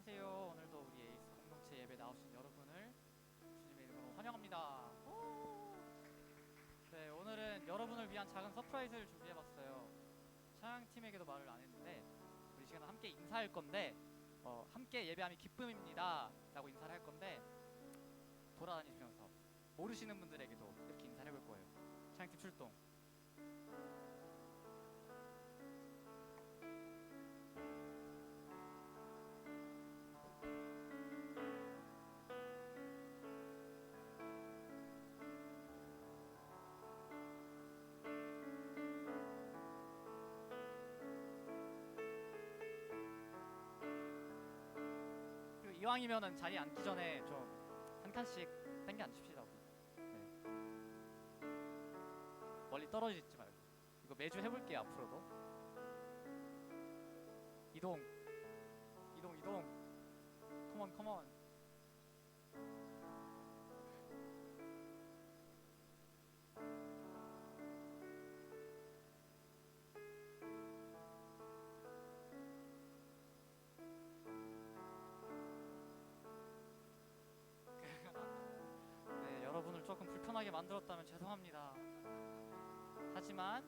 안녕하세요. 오늘도 우리 에이스 공동체 예배 나오신 여러분을 주님의 이름으로 환영합니다. 네, 오늘은 여러분을 위한 작은 서프라이즈를 준비해봤어요. 찬양팀에게도 말을 안 했는데 우리 시간 함께 인사할 건데 함께 예배함이 기쁨입니다 라고 인사를 할 건데 돌아다니시면서 모르시는 분들에게도 이렇게 인사를 해볼 거예요. 찬양팀 출동. 그리고 이왕이면은 자리에 앉기 전에 좀 한 칸씩 땡겨 앉힙시다. 우리. 네. 멀리 떨어지지 말고. 이거 매주 해볼게요. 앞으로도. 이동. 컴온. 네, 여러분을 조금 불편하게 만들었다면 죄송합니다. 하지만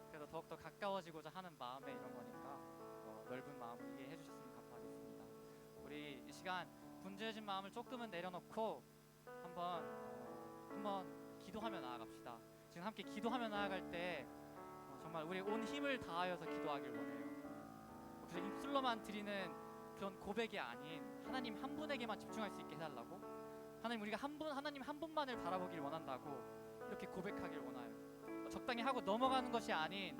그래도 더욱더 가까워지고자 하는 마음에 이런 거니까 넓은 마음을 이해해 주셨으면 감사하겠습니다. 우리 이 시간 분주해진 마음을 조금은 내려놓고 한번 기도하며 나아갑시다. 지금 함께 기도하며 나아갈 때 정말 우리 온 힘을 다하여서 기도하길 원해요. 그래서 입술로만 드리는 그런 고백이 아닌 하나님 한 분에게만 집중할 수 있게 해달라고, 하나님 우리가 하나님 한 분만을 바라보길 원한다고 이렇게 고백하길 원해요. 적당히 하고 넘어가는 것이 아닌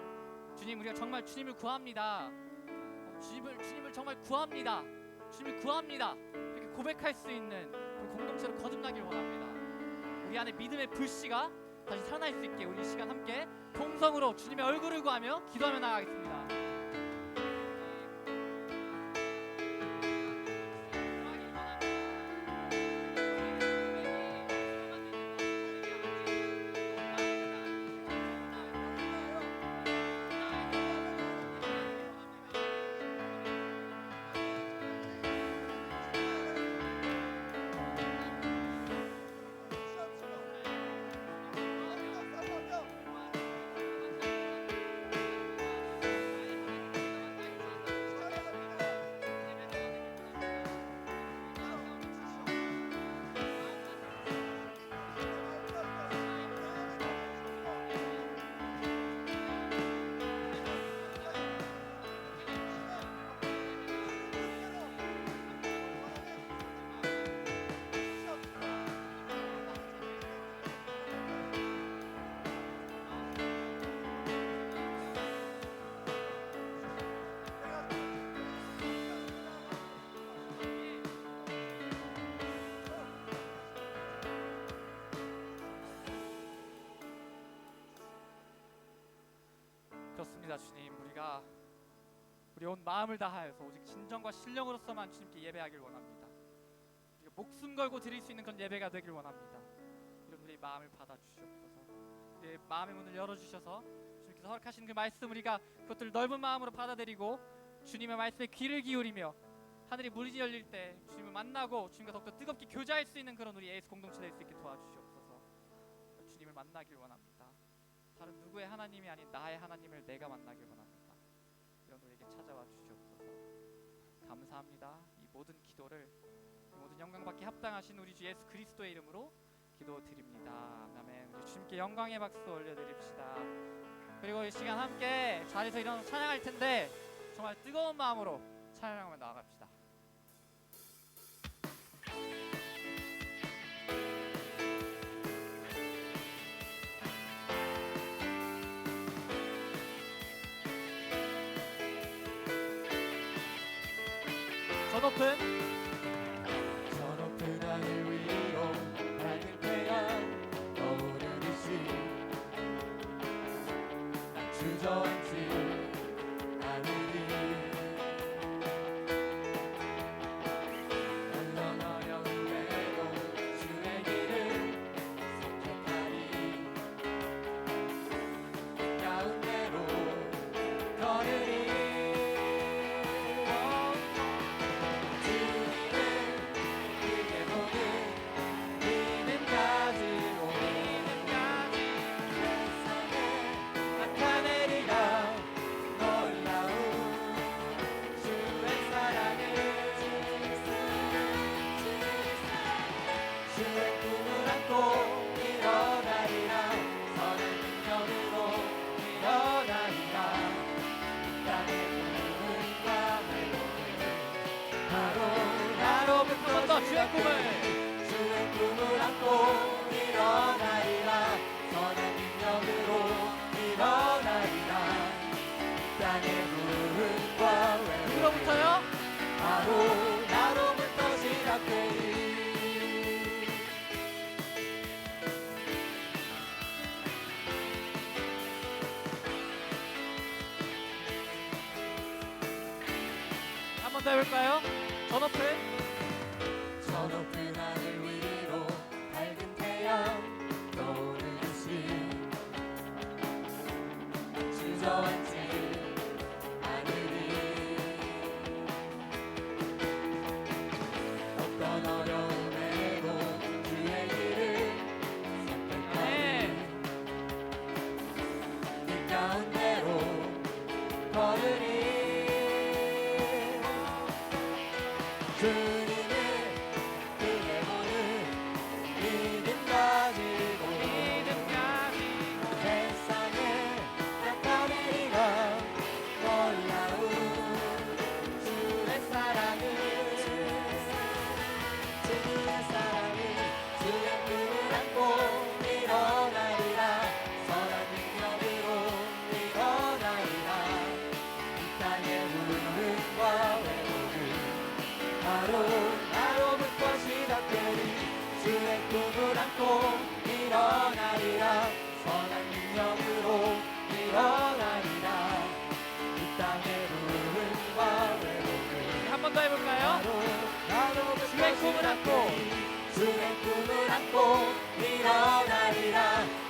주님, 우리가 정말 주님을 구합니다. 주님을 정말 구합니다. 주님을 구합니다. 이렇게 고백할 수 있는 우리 공동체로 거듭나길 원합니다. 우리 안에 믿음의 불씨가 다시 살아날 수 있게 우리 이 시간 함께 동성으로 주님의 얼굴을 구하며 기도하며 나가겠습니다. 그렇습니다. 주님, 우리 온 마음을 다하여서 오직 진정과 신령으로서만 주님께 예배하길 원합니다. 우리가 목숨 걸고 드릴 수 있는 그런 예배가 되길 원합니다. 이런 우리의 마음을 받아주시옵소서. 우리의 마음의 문을 열어주셔서 주님께서 허락하시는 그 말씀, 우리가 그것들을 넓은 마음으로 받아들이고 주님의 말씀에 귀를 기울이며 하늘이 문이 열릴 때 주님을 만나고 주님과 더욱더 뜨겁게 교제할 수 있는 그런 우리 에이스 공동체 될 수 있게 도와주시옵소서. 주님을 만나길 원합니다. 다른 누구의 하나님이 아닌 나의 하나님을 내가 만나길 원합니다. 이런 우리에게 찾아와 주시옵소서. 감사합니다. 이 모든 기도를, 이 모든 영광받기 합당하신 우리 주 예수 그리스도의 이름으로 기도드립니다. 아멘. 우리 주님께 영광의 박수 올려드립시다. 그리고 이 시간 함께 자리에서 일어나서 찬양할 텐데 정말 뜨거운 마음으로 찬양하며 나아갑시다. 저 높은 하늘 위로 밝은 태양 떠오르듯이 난 주저앉지 않으리. 물론 어려움에도 주의 길을 선택하리. 가운데로 걸으리. 주 번 더 주의 꿈을 주의 꿈을 안고 일어나리라 선한 능력으로 일어나리라 이 땅의 부흥과 외로움 누구로부터요? 바로 나로부터 시작되리 한 번 더 해볼까요? 저 높은 저 높은 하늘 위로 밝은 태양 떠오르듯이 주저앉지 않으리 어떤 어려움에도 주의 길을 선택하리 이 가운데로 걸으리 주님을 크게 보는 믿음 가지고 세상에 나타내리라 놀라운 주의 사랑을 주의 사랑을 주의 꿈을 안고 일어나리라 선한 능력으로 일어나리라 이 땅의 부흥과 외로움 바로 나로부터 시작되리 주의 꿈을 안고 일어나리라 선한 능력으로 일어나리라 이 땅의 부흥과 외로움 한 번 더 해볼까요? 바로 나로부터 주의 꿈을 안고 시작되리 주의 꿈을 안고 일어나리라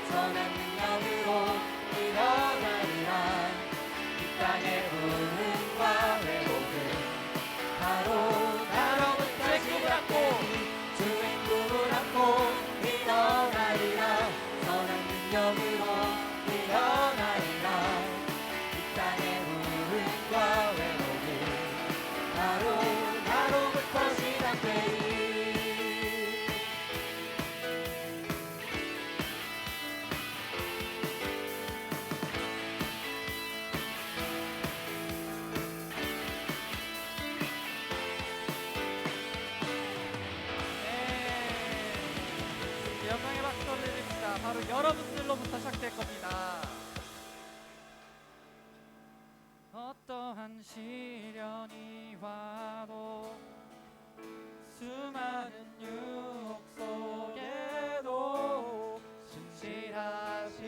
선한 능력으로 일어나리라 이 땅의 부흥과 외로움 바로 나로부터 주의 꿈을 안고 주의 꿈을 안고 일어나리라 선한 능력으로 일어나리라 이 땅의 부흥과 외로움 바로 나로부터 시작되리 네. 영광의 박수 올려드립니다. 바로 여러분들로부터 시작될 겁니다. 어떠한 시련이 와도 수많은 유혹 속에도 신실하신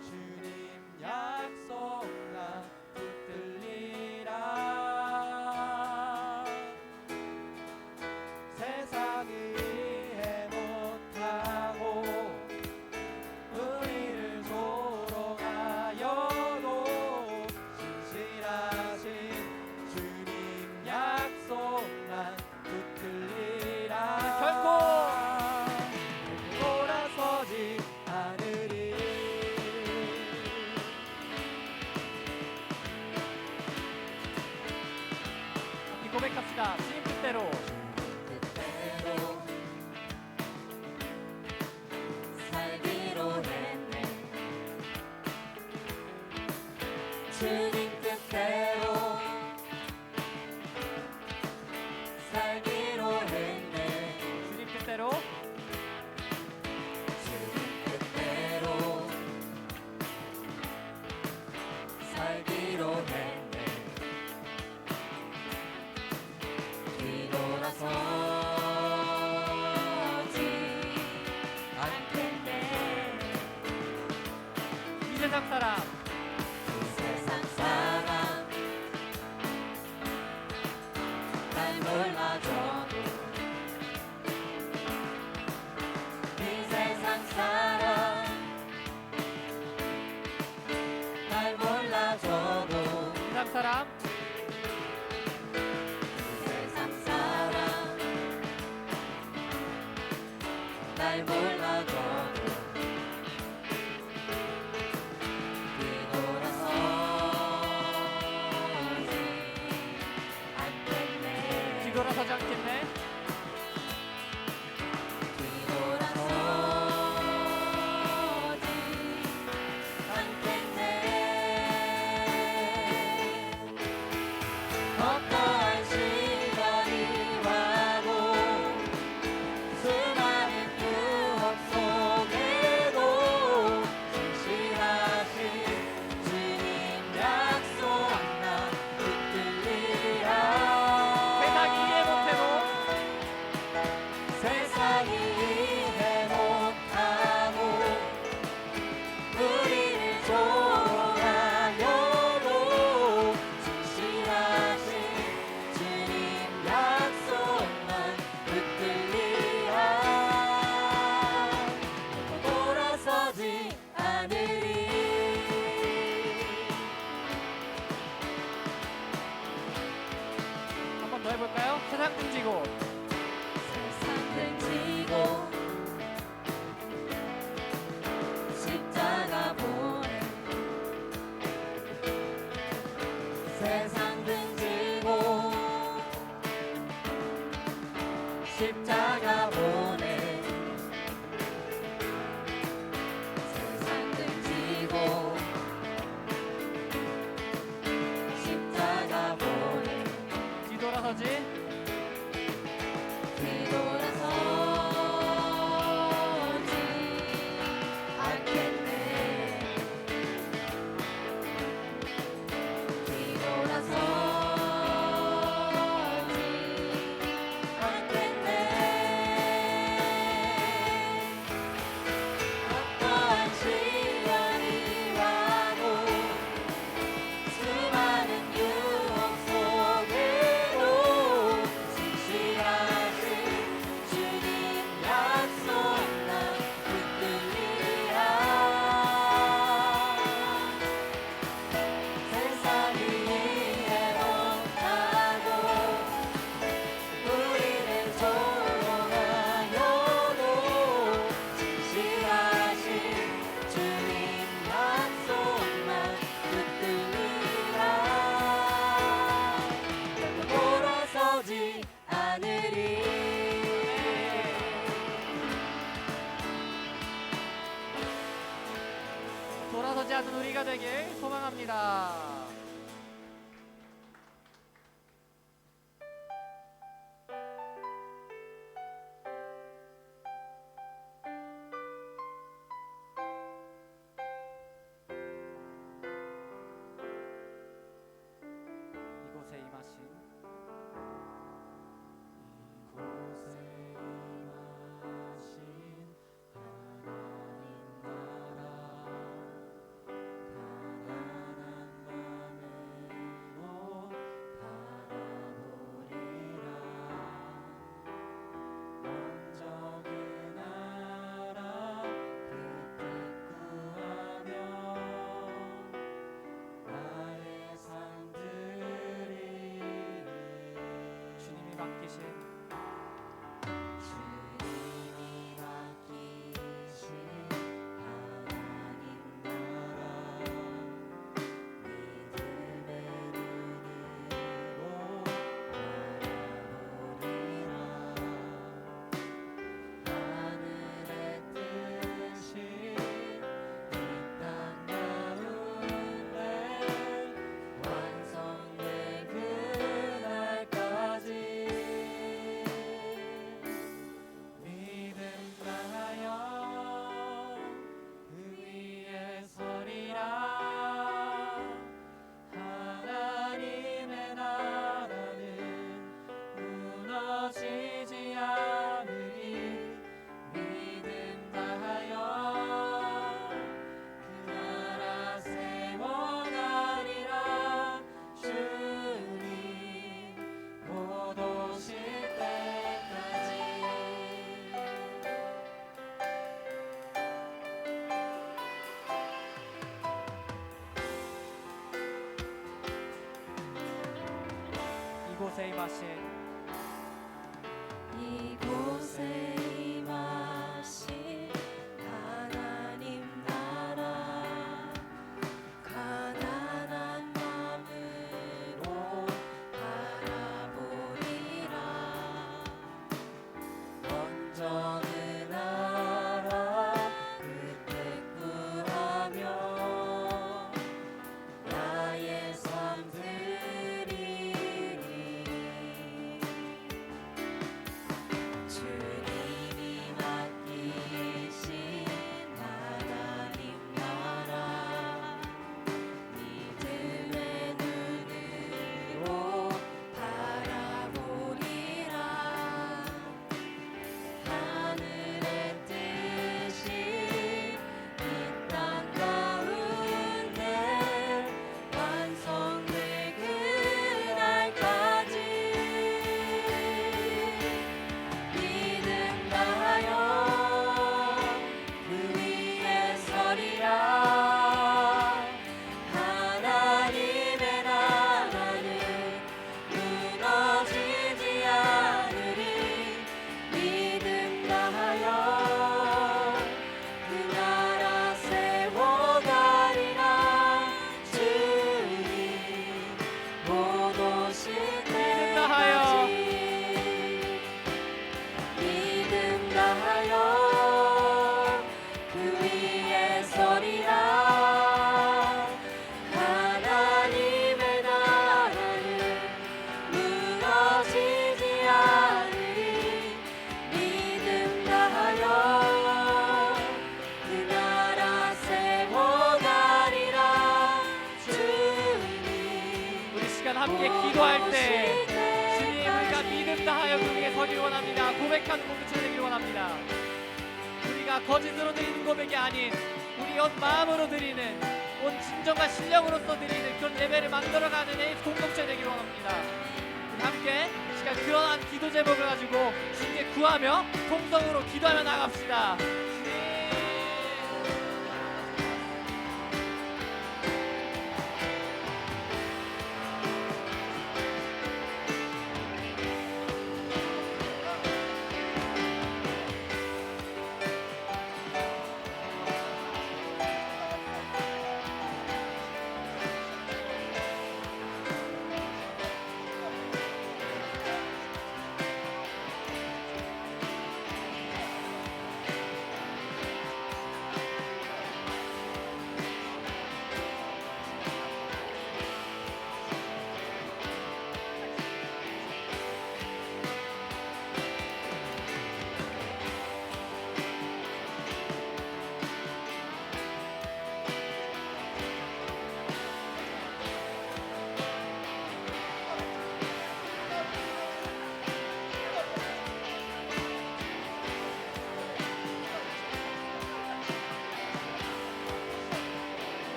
주님 약속 나 붙들리라 세상이 이해 못하고 우리를 조롱하여도 신실하신 주님 약속 난 붙들리라 결코 돌아서지 않으리 이 고백합시다. 주님 뜻대로 그대로 살기로 했네 주님 뜻대로 살기로 했네 주님 뜻대로 주님 뜻대로 살기로 했네 뒤돌아서지 않겠네 이 세상 사람 이 세상 사람 날 몰라줘도 이 세상 사람 날 몰라줘도 이 세상 사람 이 세상 사람 날 몰라줘도 뒤돌아서지 않겠네 어떠한 시련이 와도 해볼까요? 세상 등지고 세상 등지고 십자가 보내 세상 등지고 십자가 보내 세상 등지고 십자가 보내 뒤돌아서지 뒤돌아서지 않겠네 뒤돌아서지 않겠네 어떠한 시련이 와도 수많은 유혹 속에도 진실하신 주님 약속 난 붙들리라 세상이 이해못하고 우리를 조롱하여도 진실하신 주님 약속만 붙들리라 돌아서지 않으리 돌아서지 않는 우리가 되길 소망합니다. 이곳에 임하신 이곳에 임하신 하나님 나라 가난한 마음으로 바라보리라 먼저 그 나라 그 뜻 구하며 나의 삶 드리리 주님이 맡기신 주님이 맡기신 하나님 나라 믿음의 눈으로 바라보리라 하늘의 뜻이 이 땅 가운데 완성될 그날까지 믿음 다하여 그 위에 서리라 하나님의 나라는 무너지지 않으리 믿음 다하여 그 나라 세워가리라 주님 곧 오실 때까지 이곳에 임하신 이곳에 임하신 하나님 나라 가난한 마음으로 바라보리라 먼저 그 나라 그 뜻 구하며 나의 삶 드리리 주님이 오실 믿음 다하여 믿음 다하여 그 위에 서리라. 하나님의 나라는 무너지지 않으리. 믿음 다하여 그 나라 세워가리라. 주님 우리 시간 함께 기도할 때 주님 우리가 믿음 다하여 그 위에 서기를 원합니다. 고백하는 공동체 되기를 원합니다. 우리가 거짓으로 드리는 고백이 아닌 우리 온 마음으로 드리는 온 진정과 신령으로서 드리는 그런 예배를 만들어가는 이 공동체 되기를 원합니다. 우리 함께 이 시간 그러한 기도 제목을 가지고 주님께 구하며 통성으로 기도하며 나갑시다.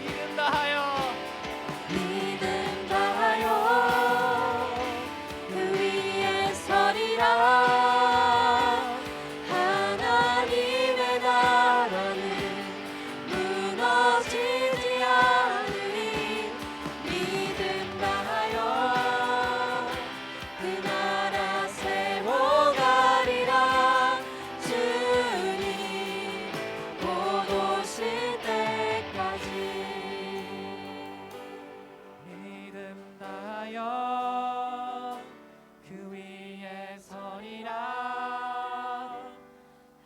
믿음 다하여 믿음 다하여 그 위에 서리라. 하나님의 나라는 무너지지 않으리. 믿음 다하여 그 나라 세워가리라. 주님 곧 오실 때까지. 믿음 다하여 그 위에 서리라.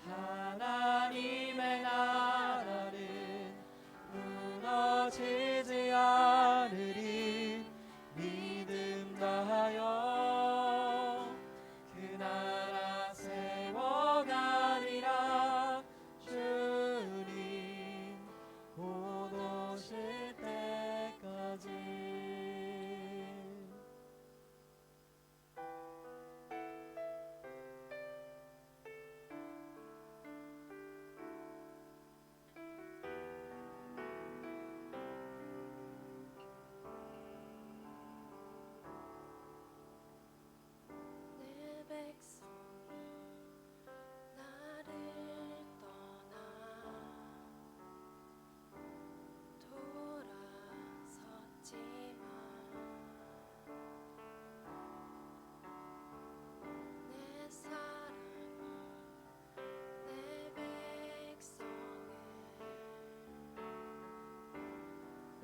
하나님의 나라는 무너지지 않으리. 믿음 다하여 그 나라 세워가리라. 주님 곧 오실 때까지. 내 백성이 나를 떠나 돌아섰지만 내 사랑이 내 백성을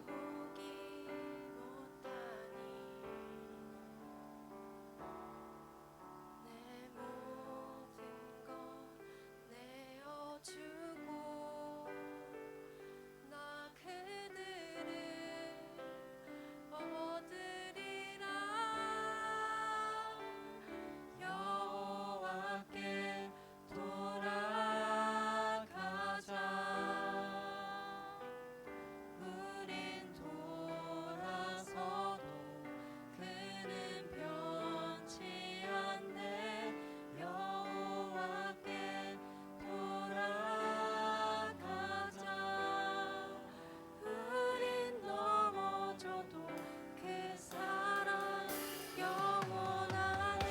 포기 못하니 내 모든 것 내어주고 나 그들을 얻으리라. 여호와께 돌아가자. 우린 돌아서도 그는 변치 않네. 여호와께 돌아가자. 우린 넘어져도 그 사랑 영원하네.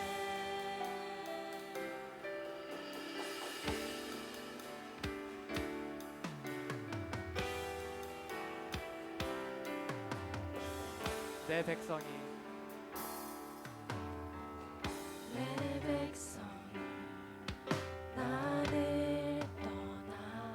내 백성이 내 백성이 나를 떠나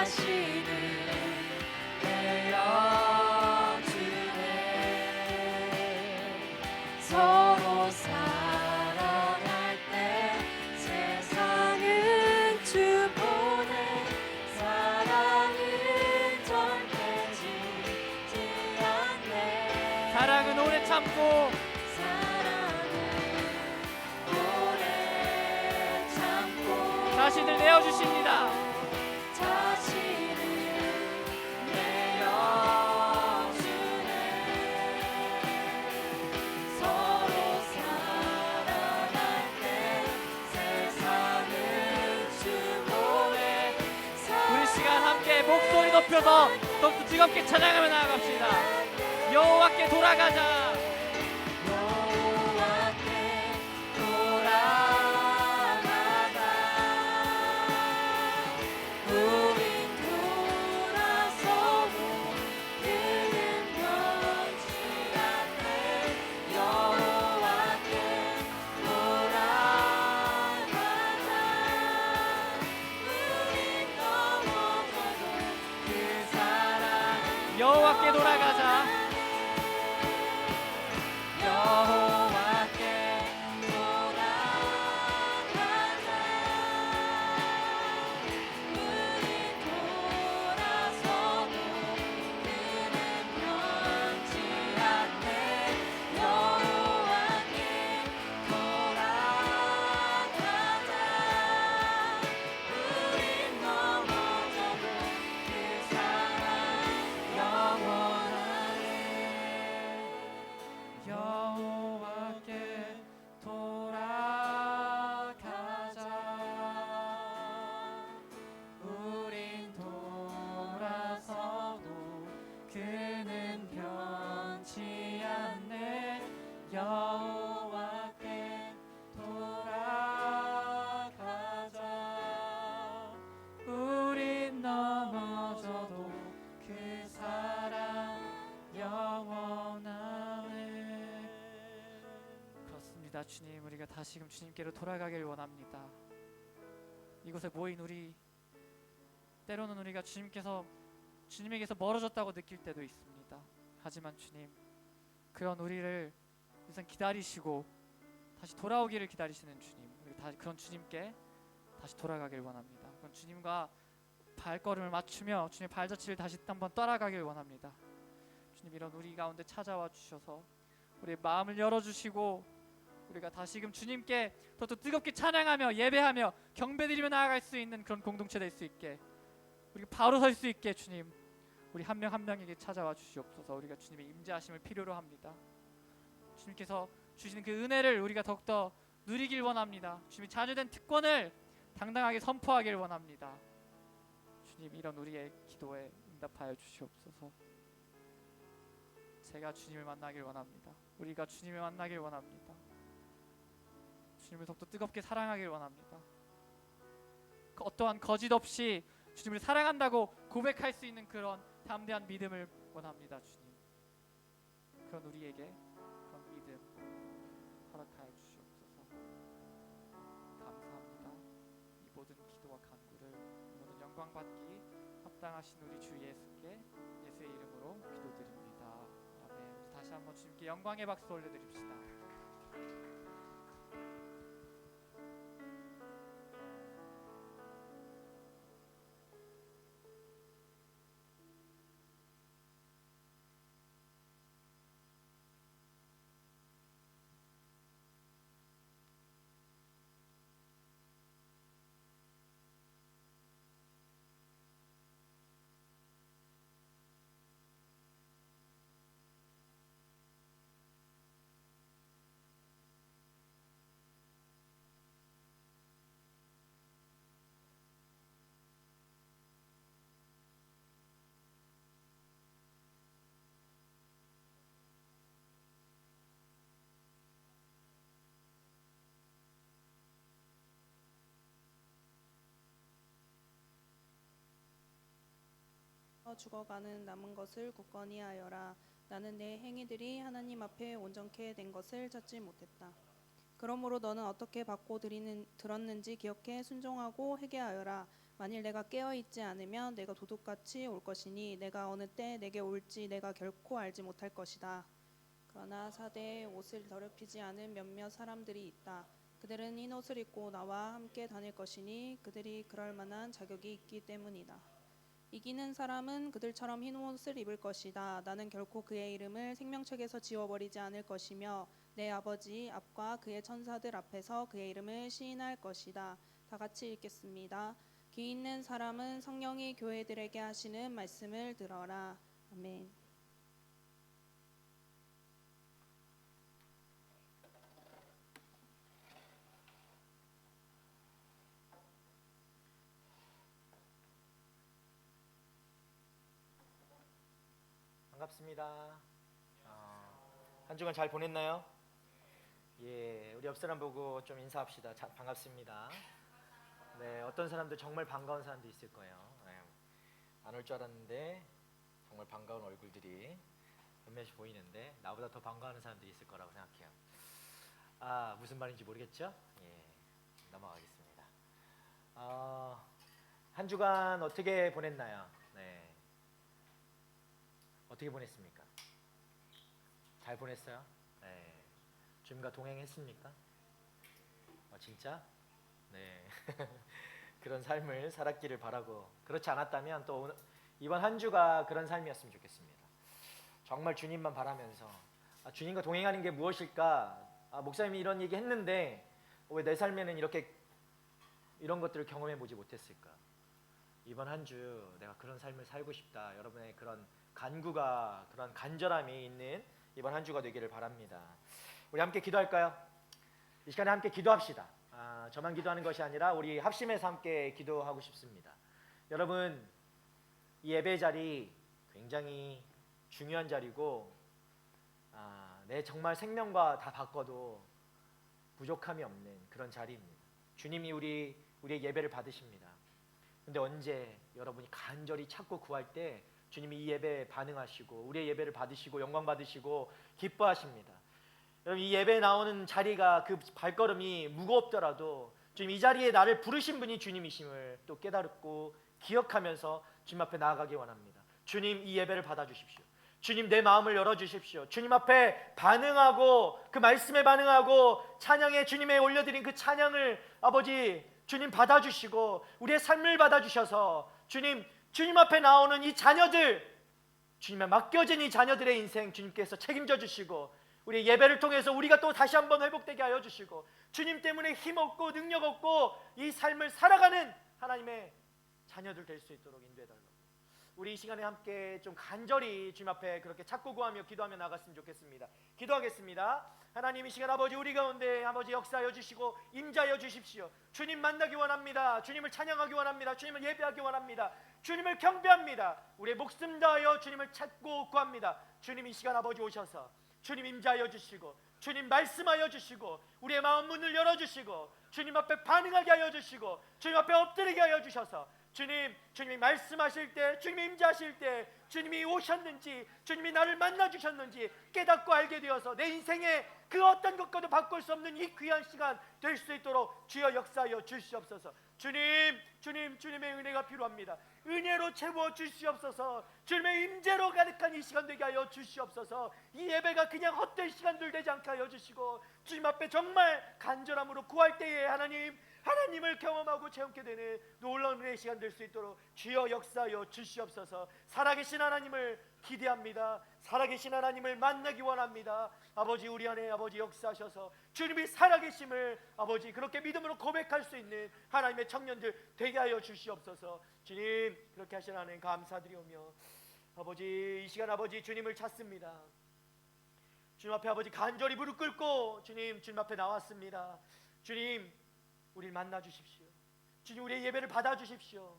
자신을 내어주네. 서로 사랑할 때 세상은 주보내. 사랑은 절대 지지 않네. 사랑은 오래 참고 사랑은 오래 참고 자신을 내어주십니다. 자신을 내어주네. 서로 사랑할 때 세상을 주보내. 우리 시간 함께 목소리 높여서 더욱더 뜨겁게 찬양하며 나아갑시다. 여호와께 돌아가자. 여호와께 돌아가자. 우린 돌아서고 그는 변치 않네. 여호와께 돌아가자. 우린 넘어져도 그 사랑. 여호와께 돌아가자. 여호와께 돌아가자. 우린 돌아서도 그는 변치 않네. 여호와께 돌아가자. 우린 넘어져도 그 사랑 영원하네. 여호와께 돌아가자. 우린 돌아서도 그는 변치 않네. 여호와께 돌아가자. 우린 넘어져도 그 사랑 영원하네. 그렇습니다. 주님, 우리가 다시금 주님께로 돌아가길 원합니다. 이곳에 모인 우리, 때로는 우리가 주님에게서 멀어졌다고 느낄 때도 있습니다. 하지만 주님, 그런 우리를 우선 기다리시고 다시 돌아오기를 기다리시는 주님, 우리 그런 주님께 다시 돌아가길 원합니다. 그런 주님과 발걸음을 맞추며 주님의 발자취를 다시 한번 따라가길 원합니다. 주님, 이런 우리 가운데 찾아와 주셔서 우리의 마음을 열어주시고 우리가 다시금 주님께 더 뜨겁게 찬양하며 예배하며 경배드리며 나아갈 수 있는 그런 공동체 될 수 있게, 우리가 바로 설 수 있게 주님, 우리 한 명 한 명에게 찾아와 주시옵소서. 우리가 주님의 임재하심을 필요로 합니다. 주님께서 주시는 그 은혜를 우리가 더욱더 누리길 원합니다. 주님이 자녀된 특권을 당당하게 선포하길 원합니다. 주님, 이런 우리의 기도에 응답하여 주시옵소서. 제가 주님을 만나길 원합니다. 우리가 주님을 만나길 원합니다. 주님을 더욱더 뜨겁게 사랑하길 원합니다. 어떠한 거짓 없이 주님을 사랑한다고 고백할 수 있는 그런 담대한 믿음을 원합니다. 주님, 그런 우리에게 그런 믿음 허락하여 주시옵소서. 감사합니다. 이 모든 기도와 간구를, 모든 영광 받기 합당하신 우리 주 예수께, 예수의 이름으로 기도드립니다. 아멘. 다시 한번 주님께 영광의 박수 올려드립시다. 죽어가는 남은 것을 굳건히 하여라. 나는 내 행위들이 하나님 앞에 온전케 된 것을 찾지 못했다. 그러므로 너는 어떻게 받고 들었는지 기억해 순종하고 회개하여라. 만일 내가 깨어 있지 않으면 내가 도둑같이 올 것이니 내가 어느 때 내게 올지 내가 결코 알지 못할 것이다. 그러나 사대에 옷을 더럽히지 않은 몇몇 사람들이 있다. 그들은 흰 옷을 입고 나와 함께 다닐 것이니 그들이 그럴 만한 자격이 있기 때문이다. 이기는 사람은 그들처럼 흰 옷을 입을 것이다. 나는 결코 그의 이름을 생명책에서 지워버리지 않을 것이며 내 아버지 앞과 그의 천사들 앞에서 그의 이름을 시인할 것이다. 다 같이 읽겠습니다. 귀 있는 사람은 성령이 교회들에게 하시는 말씀을 들어라. 아멘. 반갑습니다. 한 주간 잘 보냈나요? 예, 우리 옆 사람 보고 좀 인사합시다. 반갑습니다. 네, 어떤 사람들 정말 반가운 사람도 있을 거예요. 안 올 줄 알았는데 정말 반가운 얼굴들이 몇몇이 보이는데 나보다 더 반가워하는 사람들이 있을 거라고 생각해요. 무슨 말인지 모르겠죠? 예, 넘어가겠습니다. 한 주간 어떻게 보냈나요? 네, 어떻게 보냈습니까? 잘 보냈어요? 네. 주님과 동행했습니까? 진짜? 네. 그런 삶을 살았기를 바라고, 그렇지 않았다면 또 이번 한 주가 그런 삶이었으면 좋겠습니다. 정말 주님만 바라면서 주님과 동행하는 게 무엇일까? 목사님이 이런 얘기 했는데 왜 내 삶에는 이런 것들을 경험해 보지 못했을까? 이번 한 주 내가 그런 삶을 살고 싶다. 여러분의 그런 간구가, 그런 간절함이 있는 이번 한 주가 되기를 바랍니다. 우리 함께 기도할까요? 이 시간에 함께 기도합시다. 저만 기도하는 것이 아니라 우리 합심해서 함께 기도하고 싶습니다. 여러분, 이 예배 자리 굉장히 중요한 자리고, 내 정말 생명과 다 바꿔도 부족함이 없는 그런 자리입니다. 주님이 우리의 예배를 받으십니다. 근데 언제 여러분이 간절히 찾고 구할 때 주님이 이 예배에 반응하시고 우리의 예배를 받으시고 영광 받으시고 기뻐하십니다. 여러분, 이 예배에 나오는 자리가, 그 발걸음이 무겁더라도 주님 이 자리에 나를 부르신 분이 주님이심을 또 깨달고 기억하면서 주님 앞에 나아가기 원합니다. 주님, 이 예배를 받아주십시오. 주님, 내 마음을 열어주십시오. 주님 앞에 반응하고, 그 말씀에 반응하고 찬양에 주님에 올려드린 그 찬양을 아버지 주님 받아주시고 우리의 삶을 받아주셔서 주님 앞에 나오는 이 자녀들, 주님에 맡겨진 이 자녀들의 인생 주님께서 책임져 주시고 우리 예배를 통해서 우리가 또 다시 한번 회복되게 하여 주시고 주님 때문에 힘없고 능력 없고 이 삶을 살아가는 하나님의 자녀들 될 수 있도록 인도해 달라고. 우리 이 시간에 함께 좀 간절히 주님 앞에 그렇게 찾고 구하며 기도하며 나갔으면 좋겠습니다. 기도하겠습니다. 하나님, 이 시간 아버지 우리 가운데 아버지 역사하여 주시고 임자하여 주십시오. 주님 만나기 원합니다. 주님을 찬양하기 원합니다. 주님을 예배하기 원합니다. 주님을 경배합니다. 우리의 목숨 다하여 주님을 찾고 구합니다. 주님, 이 시간 아버지 오셔서 주님 임자하여 주시고 주님 말씀하여 주시고 우리의 마음 문을 열어주시고 주님 앞에 반응하게 하여 주시고 주님 앞에 엎드리게 하여 주셔서 주님이 말씀하실 때, 주님이 임재하실 때 주님이 오셨는지, 주님이 나를 만나 주셨는지 깨닫고 알게 되어서 내 인생의 그 어떤 것과도 바꿀 수 없는 이 귀한 시간 될 수 있도록 주여 역사하여 주시옵소서. 주님의 은혜가 필요합니다. 은혜로 채워 주시옵소서. 주님의 임재로 가득한 이 시간 되게 하여 주시옵소서. 이 예배가 그냥 헛된 시간들 되지 않게 하여 주시고 주님 앞에 정말 간절함으로 구할 때에 하나님을 경험하고 체험케 되는 놀라운 은혜의 시간 될 수 있도록 주여 역사하여 주시옵소서. 살아계신 하나님을 기대합니다. 살아계신 하나님을 만나기 원합니다. 아버지, 우리 안에 아버지 역사하셔서 주님이 살아계심을 아버지 그렇게 믿음으로 고백할 수 있는 하나님의 청년들 되게 하여 주시옵소서. 주님, 그렇게 하신 하나님 감사드리오며 아버지 이 시간 아버지 주님을 찾습니다. 주님 앞에 아버지 간절히 무릎 꿇고 주님 앞에 나왔습니다. 주님, 우리를 만나 주십시오. 주님, 우리의 예배를 받아 주십시오.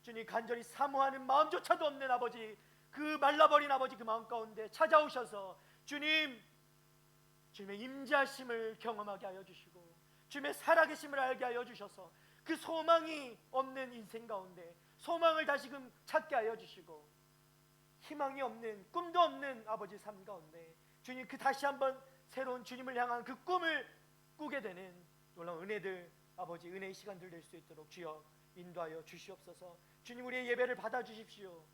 주님, 간절히 사모하는 마음조차도 없는 아버지, 그 말라버린 아버지 그 마음 가운데 찾아오셔서 주님의 임재하심을 경험하게 하여 주시고 주님의 살아계심을 알게 하여 주셔서 그 소망이 없는 인생 가운데 소망을 다시금 찾게 하여 주시고 희망이 없는, 꿈도 없는 아버지 삶 가운데 주님 그 다시 한번 새로운 주님을 향한 그 꿈을 꾸게 되는 놀라운 은혜들, 아버지 은혜의 시간들 될 수 있도록 주여 인도하여 주시옵소서. 주님, 우리의 예배를 받아주십시오.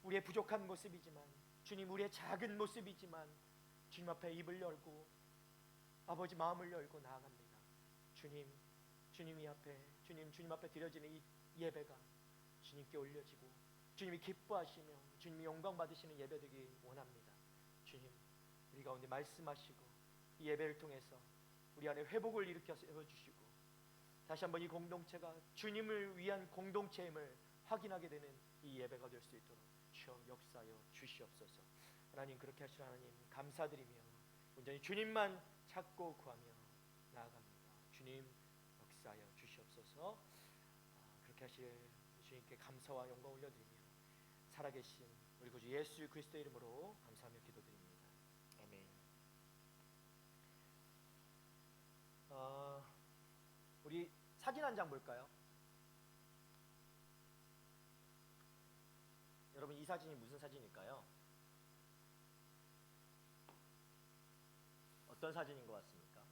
우리의 부족한 모습이지만, 주님, 우리의 작은 모습이지만 주님 앞에 입을 열고 아버지 마음을 열고 나아갑니다. 주님, 주님 앞에 드려지는 이 예배가 주님께 올려지고 주님이 기뻐하시며 주님이 영광 받으시는 예배 되기 원합니다. 주님, 우리 가운데 말씀하시고 이 예배를 통해서 우리 안에 회복을 일으켜 세워주시고 다시 한번 이 공동체가 주님을 위한 공동체임을 확인하게 되는 이 예배가 될 수 있도록 주여 역사하여 주시옵소서. 하나님, 그렇게 하시는 하나님 감사드리며 온전히 주님만 찾고 구하며 나아갑니다. 주님 역사하여 주시옵소서. 그렇게 하실 주님께 감사와 영광 올려드리며 살아계신 우리 구주 예수 그리스도의 이름으로 감사하며 기도드립니다. 아멘. 우리 사진 한 장 볼까요? 여러분, 이 사진이 무슨 사진일까요? 어떤 사진인 것 같습니까?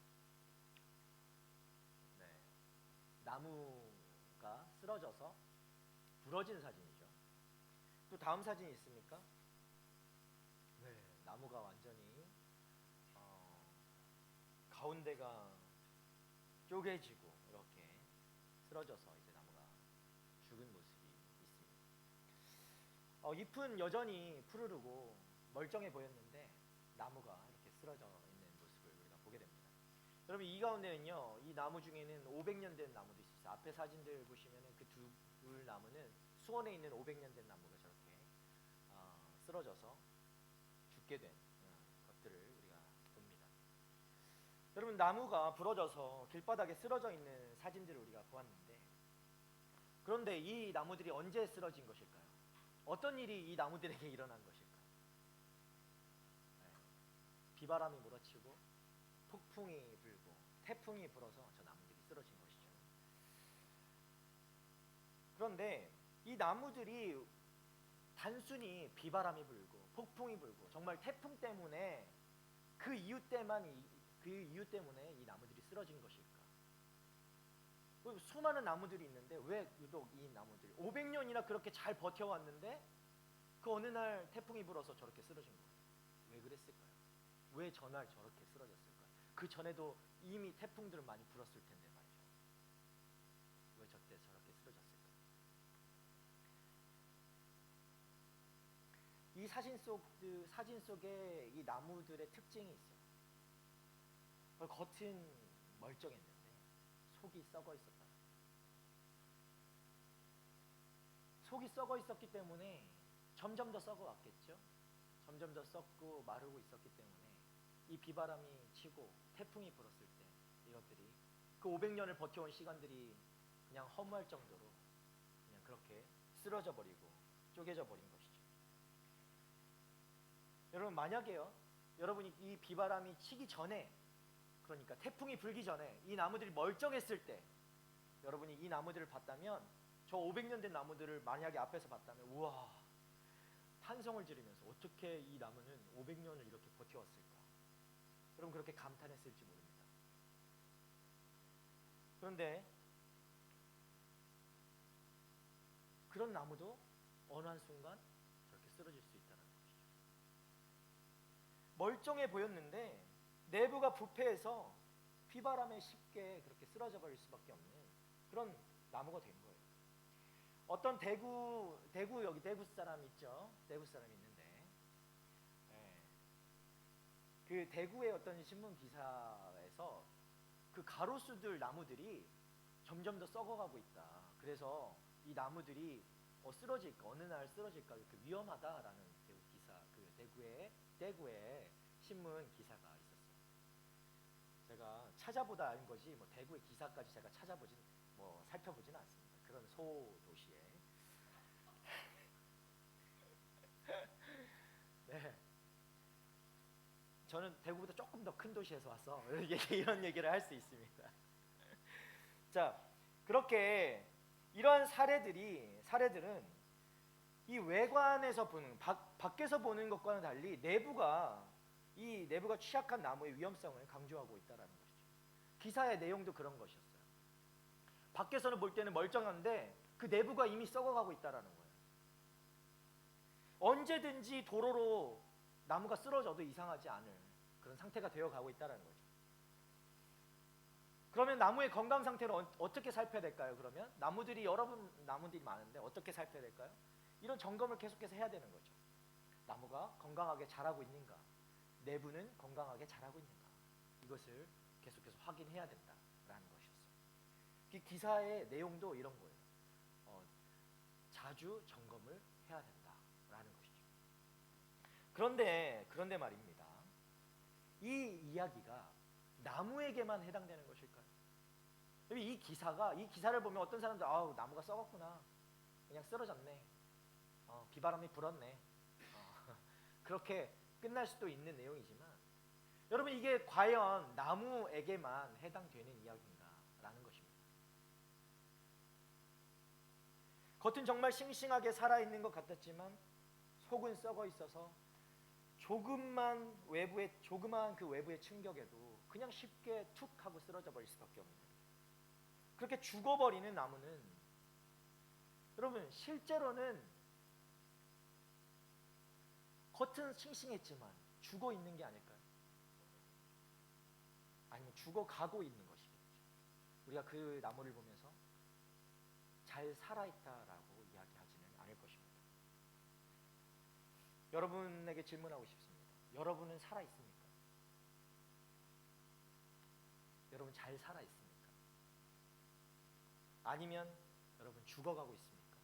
네, 나무가 쓰러져서 부러진 사진이죠. 또 다음 사진이 있습니까? 네, 나무가 완전히 가운데가 쪼개지고 이렇게 쓰러져서 이제 나무가 죽은 모습이 있습니다. 잎은 여전히 푸르르고 멀쩡해 보였는데 나무가 이렇게 쓰러져 있는 모습을 우리가 보게 됩니다. 여러분, 이 가운데는요, 이 나무 중에는 500년 된 나무도 있어요. 앞에 사진들 보시면은 그 둘 나무는 수원에 있는 500년 된 나무가 저렇게 쓰러져서 죽게 된 것들을 우리가 봅니다. 여러분, 나무가 부러져서 길바닥에 쓰러져 있는 사진들을 우리가 보았는데, 그런데 이 나무들이 언제 쓰러진 것일까요? 어떤 일이 이 나무들에게 일어난 것일까요? 네. 비바람이 몰아치고 폭풍이 불고 태풍이 불어서 저 나무들이 쓰러진 것이죠. 그런데 이 나무들이 단순히 비바람이 불고 폭풍이 불고 정말 태풍 때문에 그 이유 때문에 이 나무들이 쓰러진 것일까? 수많은 나무들이 있는데 왜 유독 이 나무들이 500년이나 그렇게 잘 버텨왔는데 그 어느 날 태풍이 불어서 저렇게 쓰러진 거예요? 왜 그랬을까요? 왜 전날 저렇게 쓰러졌을까요? 그 전에도 이미 태풍들은 많이 불었을 텐데 말이죠. 왜 저때 저렇게 쓰러졌을까요? 이 사진 속에 이 나무들의 특징이 있어요. 겉은 멀쩡했는데 속이 썩어 있었다. 속이 썩어 있었기 때문에 점점 더 썩어 왔겠죠. 점점 더 썩고 마르고 있었기 때문에 이 비바람이 치고 태풍이 불었을 때 이것들이 그 500년을 버텨온 시간들이 그냥 허무할 정도로 그냥 그렇게 쓰러져 버리고 쪼개져 버린 것이죠. 여러분, 만약에요, 여러분이 이 비바람이 치기 전에, 그러니까 태풍이 불기 전에 이 나무들이 멀쩡했을 때 여러분이 이 나무들을 봤다면, 저 500년 된 나무들을 만약에 앞에서 봤다면 우와, 탄성을 지르면서 어떻게 이 나무는 500년을 이렇게 버텨왔을까? 여러분, 그렇게 감탄했을지 모릅니다. 그런데 그런 나무도 어느 한순간 저렇게 쓰러질 수 있다는 것이죠. 멀쩡해 보였는데 내부가 부패해서 비바람에 쉽게 그렇게 쓰러져 버릴 수밖에 없는 그런 나무가 된 거예요. 어떤 여기 대구 사람 있죠? 대구 사람이 있는데, 그 대구의 어떤 신문 기사에서 그 가로수들 나무들이 점점 더 썩어가고 있다. 그래서 이 나무들이 쓰러질까, 어느 날 쓰러질까, 이렇게 위험하다라는 대구의 신문 기사가 있었어요. 제가 찾아보다 알 거지 대구의 기사까지 제가 살펴보지는 않습니다. 그런 소도시에. 네. 저는 대구보다 조금 더 큰 도시에서 와서 이런 얘기를 할 수 있습니다. 자, 그렇게 이러한 사례들은 이 외관에서 보는, 밖에서 보는 것과는 달리 내부가 취약한 나무의 위험성을 강조하고 있다는 것이죠. 기사의 내용도 그런 것이었어요. 밖에서는 볼 때는 멀쩡한데 그 내부가 이미 썩어가고 있다라는 거예요. 언제든지 도로로 나무가 쓰러져도 이상하지 않을 그런 상태가 되어가고 있다는 거죠. 그러면 나무의 건강 상태를 어떻게 살펴야 될까요? 그러면 여러분 나무들이 많은데 어떻게 살펴야 될까요? 이런 점검을 계속해서 해야 되는 거죠. 나무가 건강하게 자라고 있는가, 내부는 건강하게 자라고 있는가, 이것을 계속해서 확인해야 된다라는 것이었어요. 이 기사의 내용도 이런 거예요. 자주 점검을 해야 된다라는 것이죠. 그런데 말입니다. 이 이야기가 나무에게만 해당되는 것일까요? 이 기사를 보면 어떤 사람들 아우 나무가 썩었구나, 그냥 쓰러졌네, 비바람이 불었네, 그렇게 끝날 수도 있는 내용이지만 여러분 이게 과연 나무에게만 해당되는 이야기인가라는 것입니다. 겉은 정말 싱싱하게 살아있는 것 같았지만 속은 썩어 있어서 조그만 그 외부의 충격에도 그냥 쉽게 툭 하고 쓰러져 버릴 수밖에 없는, 그렇게 죽어버리는 나무는 여러분 실제로는 겉은 싱싱했지만 죽어 있는 게 아닐까요? 아니면 죽어가고 있는 것이겠죠. 우리가 그 나무를 보면서 잘 살아있다라고 이야기하지는 않을 것입니다. 여러분에게 질문하고 싶습니다. 여러분은 살아있습니까? 여러분 잘 살아있습니까? 아니면 여러분 죽어가고 있습니까?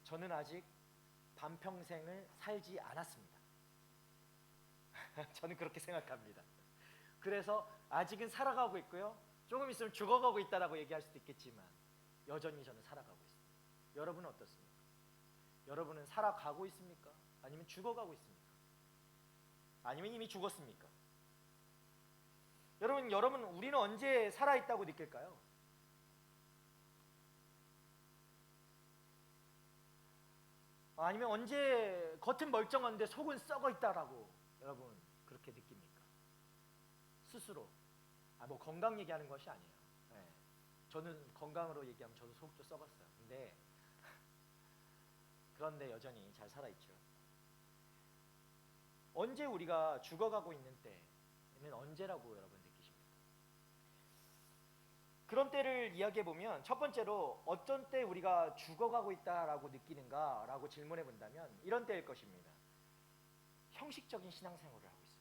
저는 아직 반평생을 살지 않았습니다. 저는 그렇게 생각합니다. 그래서 아직은 살아가고 있고요, 조금 있으면 죽어가고 있다라고 얘기할 수도 있겠지만 여전히 저는 살아가고 있습니다. 여러분은 어떻습니까? 여러분은 살아가고 있습니까? 아니면 죽어가고 있습니까? 아니면 이미 죽었습니까? 여러분 우리는 언제 살아있다고 느낄까요? 아니면 언제 겉은 멀쩡한데 속은 썩어 있다라고 여러분 그렇게 느낍니까? 스스로. 뭐 건강 얘기하는 것이 아니에요. 네. 저는 건강으로 얘기하면 저도 속도 썩었어요. 그런데 여전히 잘 살아있죠. 언제 우리가 죽어가고 있는 때는 언제라고 여러분 느끼십니까? 그런 때를 이야기해보면 첫 번째로 어떤 때 우리가 죽어가고 있다라고 느끼는가라고 질문해 본다면 이런 때일 것입니다. 형식적인 신앙생활을 하고 있습니다.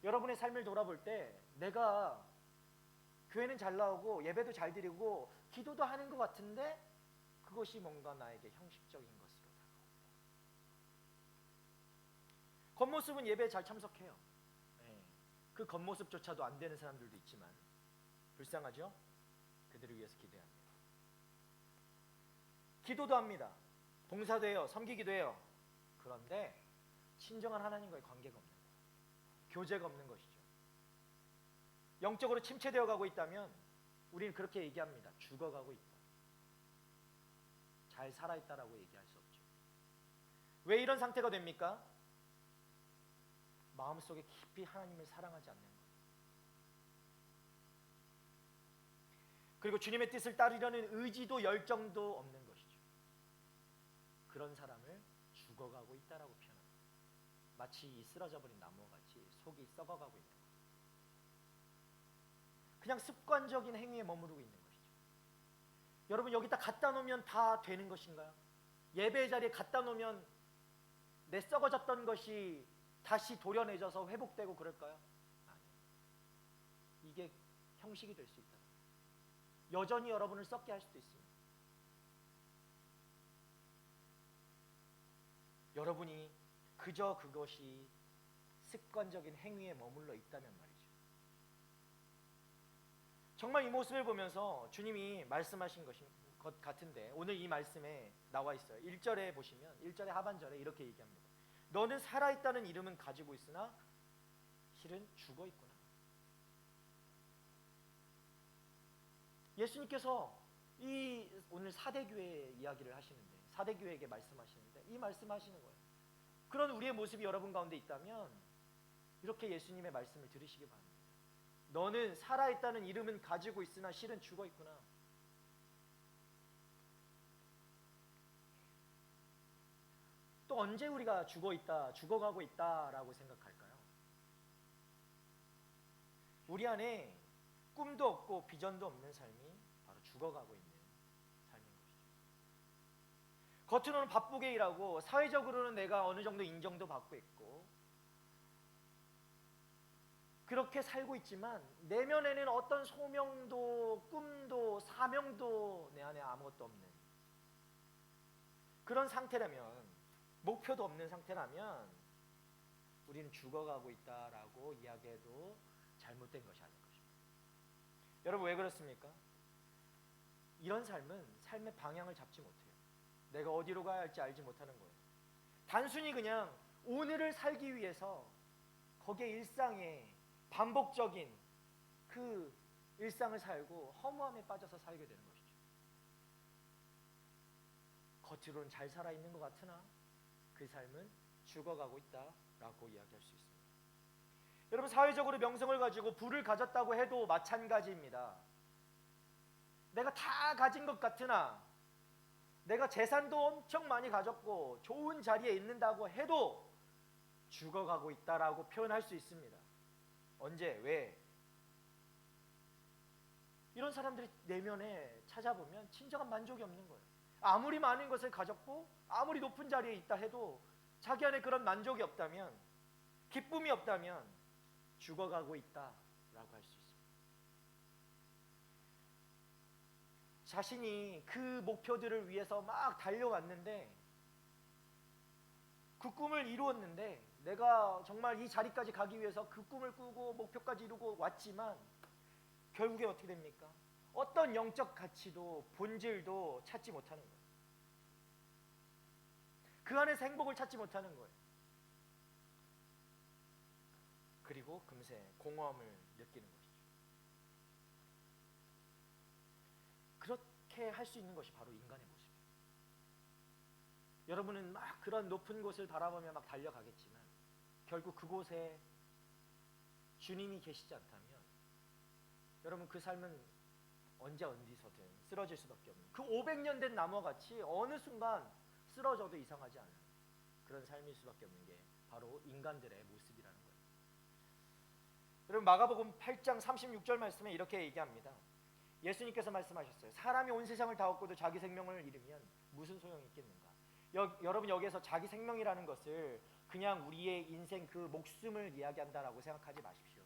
여러분의 삶을 돌아볼 때 내가 교회는 잘 나오고 예배도 잘 드리고 기도도 하는 것 같은데 그것이 뭔가 나에게 형식적인 것으로 다가옵니다. 겉모습은 예배에 잘 참석해요. 네. 그 겉모습조차도 안 되는 사람들도 있지만 불쌍하죠? 그들을 위해서 기도합니다. 기도도 합니다. 봉사도 해요. 섬기기도 해요. 그런데 친정한 하나님과의 관계가 없는 거예요. 교제가 없는 것이죠. 영적으로 침체되어 가고 있다면 우리는 그렇게 얘기합니다. 죽어가고 있다. 잘 살아있다라고 얘기할 수 없죠. 왜 이런 상태가 됩니까? 마음속에 깊이 하나님을 사랑하지 않는 것. 그리고 주님의 뜻을 따르려는 의지도 열정도 없는 것이죠. 그런 사람을 죽어가고 있다라고 표현합니다. 마치 이 쓰러져 버린 나무와 같이 속이 썩어가고 있는 것. 그냥 습관적인 행위에 머무르고 있는 것이죠. 여러분 여기다 갖다 놓으면 다 되는 것인가요? 예배 자리에 갖다 놓으면 내 썩어졌던 것이 다시 도려내져서 회복되고 그럴까요? 아니요. 이게 형식이 될 수 있다. 여전히 여러분을 썩게 할 수도 있습니다. 여러분이 그저 그것이 습관적인 행위에 머물러 있다면 말이죠. 정말 이 모습을 보면서 주님이 말씀하신 것 같은데 오늘 이 말씀에 나와 있어요. 1절에 보시면 1절의 하반절에 이렇게 얘기합니다. 너는 살아있다는 이름은 가지고 있으나 실은 죽어있구나. 예수님께서 이 오늘 사대교회 이야기를 하시는데 사대교회에게 말씀하시는데 이 말씀하시는 거예요. 그런 우리의 모습이 여러분 가운데 있다면 이렇게 예수님의 말씀을 들으시기 바랍니다. 너는 살아있다는 이름은 가지고 있으나 실은 죽어 있구나. 또 언제 우리가 죽어 있다, 죽어가고 있다라고 생각할까요? 우리 안에 꿈도 없고 비전도 없는 삶이 바로 죽어가고 있는 삶인 것이죠. 겉으로는 바쁘게 일하고 사회적으로는 내가 어느 정도 인정도 받고 있고 그렇게 살고 있지만 내면에는 어떤 소명도 꿈도 사명도 내 안에 아무것도 없는 그런 상태라면, 목표도 없는 상태라면 우리는 죽어가고 있다라고 이야기해도 잘못된 것이 아닌 것입니다. 여러분, 왜 그렇습니까? 이런 삶은 삶의 방향을 잡지 못해요. 내가 어디로 가야 할지 알지 못하는 거예요. 단순히 그냥 오늘을 살기 위해서 거기에 일상에 반복적인 그 일상을 살고 허무함에 빠져서 살게 되는 것이죠. 겉으로는 잘 살아있는 것 같으나 그 삶은 죽어가고 있다라고 이야기할 수 있습니다. 여러분, 사회적으로 명성을 가지고 부를 가졌다고 해도 마찬가지입니다. 내가 다 가진 것 같으나, 내가 재산도 엄청 많이 가졌고 좋은 자리에 있는다고 해도 죽어가고 있다라고 표현할 수 있습니다. 언제? 왜? 이런 사람들이 내면에 찾아보면 진정한 만족이 없는 거예요. 아무리 많은 것을 가졌고 아무리 높은 자리에 있다 해도 자기 안에 그런 만족이 없다면, 기쁨이 없다면 죽어가고 있다라고 할 수 있습니다. 자신이 그 목표들을 위해서 막 달려왔는데, 그 꿈을 이루었는데, 내가 정말 이 자리까지 가기 위해서 그 꿈을 꾸고 목표까지 이루고 왔지만 결국에 어떻게 됩니까? 어떤 영적 가치도 본질도 찾지 못하는 거예요. 그 안에서 행복을 찾지 못하는 거예요. 그리고 금세 공허함을 느끼는 것이죠. 그렇게 할 수 있는 것이 바로 인간의 모습이에요. 여러분은 막 그런 높은 곳을 바라보며 막 달려가겠지만 결국 그곳에 주님이 계시지 않다면 여러분, 그 삶은 언제 어디서든 쓰러질 수밖에 없는, 그 500년 된 나무와 같이 어느 순간 쓰러져도 이상하지 않은 그런 삶일 수밖에 없는 게 바로 인간들의 모습이라는 거예요. 여러분, 마가복음 8장 36절 말씀에 이렇게 얘기합니다. 예수님께서 말씀하셨어요. 사람이 온 세상을 다 얻고도 자기 생명을 잃으면 무슨 소용이 있겠는가? 여러분, 여기에서 자기 생명이라는 것을 그냥 우리의 인생 그 목숨을 이야기한다라고 생각하지 마십시오.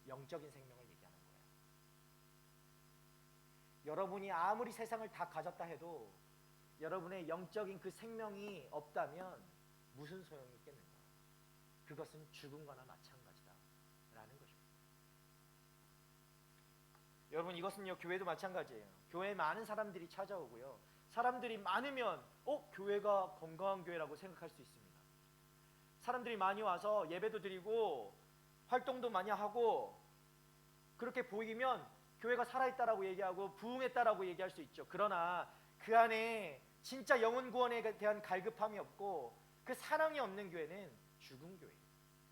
영적인 생명을 얘기하는 거예요. 여러분이 아무리 세상을 다 가졌다 해도 여러분의 영적인 그 생명이 없다면 무슨 소용이 있겠는가? 그것은 죽음과나 마찬가지다라는 것입니다. 여러분, 이것은요, 교회도 마찬가지예요. 교회에 많은 사람들이 찾아오고요, 사람들이 많으면 교회가 건강한 교회라고 생각할 수 있습니다. 사람들이 많이 와서 예배도 드리고 활동도 많이 하고 그렇게 보이면 교회가 살아있다라고 얘기하고 부흥했다라고 얘기할 수 있죠. 그러나 그 안에 진짜 영혼 구원에 대한 갈급함이 없고 그 사랑이 없는 교회는 죽은 교회예요.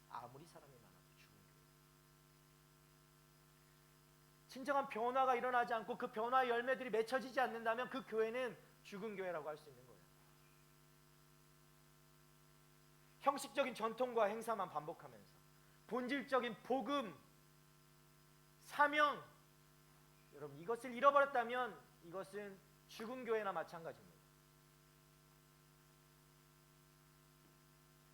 아무리 사람이 많아도 죽은 교회. 진정한 변화가 일어나지 않고 그 변화의 열매들이 맺혀지지 않는다면 그 교회는 죽은 교회라고 할 수 있는 거예요. 형식적인 전통과 행사만 반복하면서 본질적인 복음, 사명, 여러분, 이것을 잃어버렸다면 이것은 죽은 교회나 마찬가지입니다.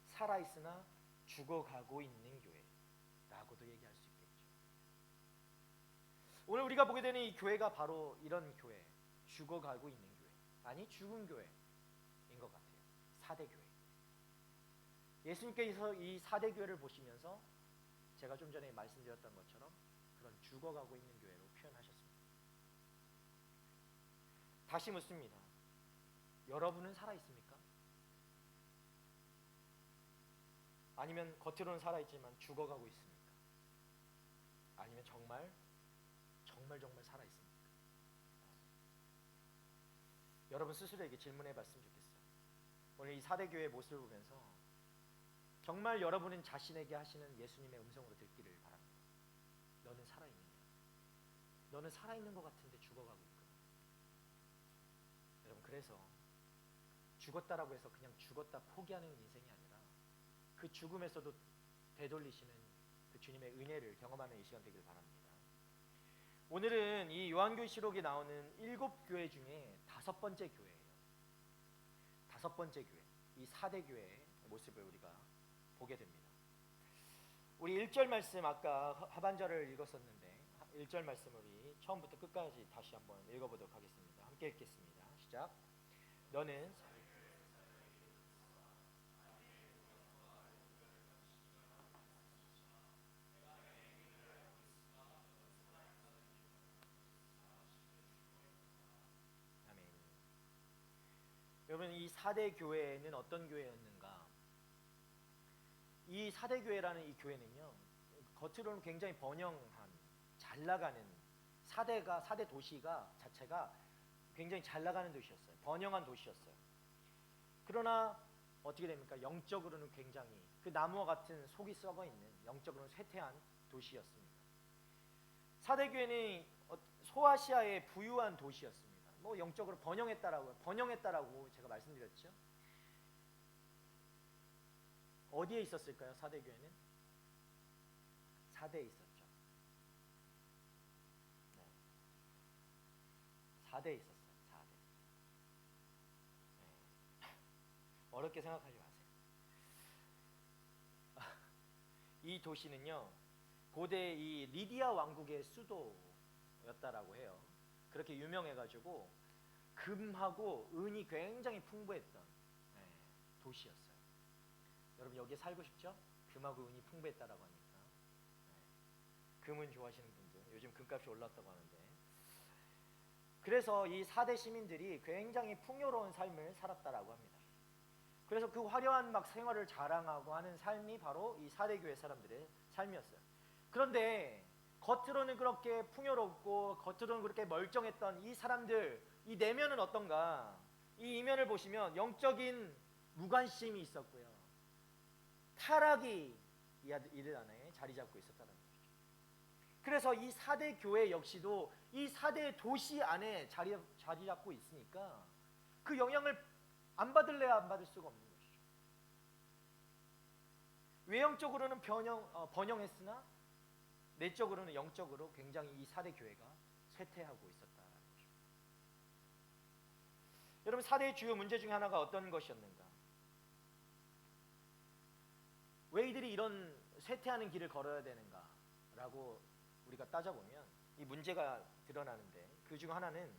살아있으나 죽어가고 있는 교회라고도 얘기할 수 있겠죠. 오늘 우리가 보게 되는 이 교회가 바로 이런 교회, 죽어가고 있는 교회, 아니 죽은 교회인 것 같아요. 4대 교회. 예수님께서 이 4대 교회를 보시면서 제가 좀 전에 말씀드렸던 것처럼 그런 죽어가고 있는 교회로 표현하셨습니다. 다시 묻습니다. 여러분은 살아있습니까? 아니면 겉으로는 살아있지만 죽어가고 있습니까? 아니면 정말 살아있습니까? 여러분 스스로에게 질문해 봤으면 좋겠어요. 오늘 이 4대 교회의 모습을 보면서 정말 여러분은 자신에게 하시는 예수님의 음성으로 듣기를 바랍니다. 너는 살아있느냐? 너는 살아있는 것 같은데 죽어가고 있거든. 여러분, 그래서 죽었다라고 해서 그냥 죽었다 포기하는 인생이 아니라 그 죽음에서도 되돌리시는 그 주님의 은혜를 경험하는 이 시간 되길 바랍니다. 오늘은 이 요한계시록에 나오는 7교회 중에 5번째 교회예요. 5번째 교회, 이 4대 교회의 모습을 우리가 보게 됩니다. 우리 1절 말씀 아까 하반절을 읽었었는데 1절 말씀 우리 처음부터 끝까지 다시 한번 읽어보도록 하겠습니다. 함께 읽겠습니다. 시작. 너는 아멘. 여러분, 이 4대 교회는 어떤 교회였는가? 이 4대 교회라는 이 교회는요, 겉으로는 굉장히 번영한, 잘 나가는 4대 도시가 자체가 굉장히 잘 나가는 도시였어요. 번영한 도시였어요. 그러나 어떻게 됩니까? 영적으로는 굉장히 그 나무와 같은 속이 썩어 있는 영적으로는 쇠퇴한 도시였습니다. 4대 교회는 소아시아의 부유한 도시였습니다. 뭐 영적으로 번영했다라고 제가 말씀드렸죠. 어디에 있었을까요? 4대 교회는 4대에 있었죠. 네. 4대에 있었어요. 4대. 네. 어렵게 생각하지 마세요. 이 도시는요, 고대 이 리디아 왕국의 수도였다라고 해요. 그렇게 유명해가지고 금하고 은이 굉장히 풍부했던 도시였어요. 여러분, 여기에 살고 싶죠? 금하고 은이 풍부했다라고 하니까. 금은 좋아하시는 분들, 요즘 금값이 올랐다고 하는데, 그래서 이 4대 시민들이 굉장히 풍요로운 삶을 살았다라고 합니다. 그래서 그 화려한 막 생활을 자랑하고 하는 삶이 바로 이 4대 교회 사람들의 삶이었어요. 그런데 겉으로는 그렇게 풍요롭고 겉으로는 그렇게 멀쩡했던 이 사람들, 이 내면은 어떤가? 이 이면을 보시면 영적인 무관심이 있었고요, 타락이 이들 안에 자리 잡고 있었다는 거죠. 그래서 이 4대 교회 역시도 이 4대 도시 안에 자리 잡고 있으니까 그 영향을 안 받을래야 안 받을 수가 없는 것이죠. 외형적으로는 번영했으나 내적으로는 영적으로 굉장히 이 4대 교회가 쇠퇴하고 있었다는 거죠. 여러분, 4대의 주요 문제 중에 하나가 어떤 것이었는가? 왜 이들이 이런 쇠퇴하는 길을 걸어야 되는가? 라고 우리가 따져보면 이 문제가 드러나는데, 그 중 하나는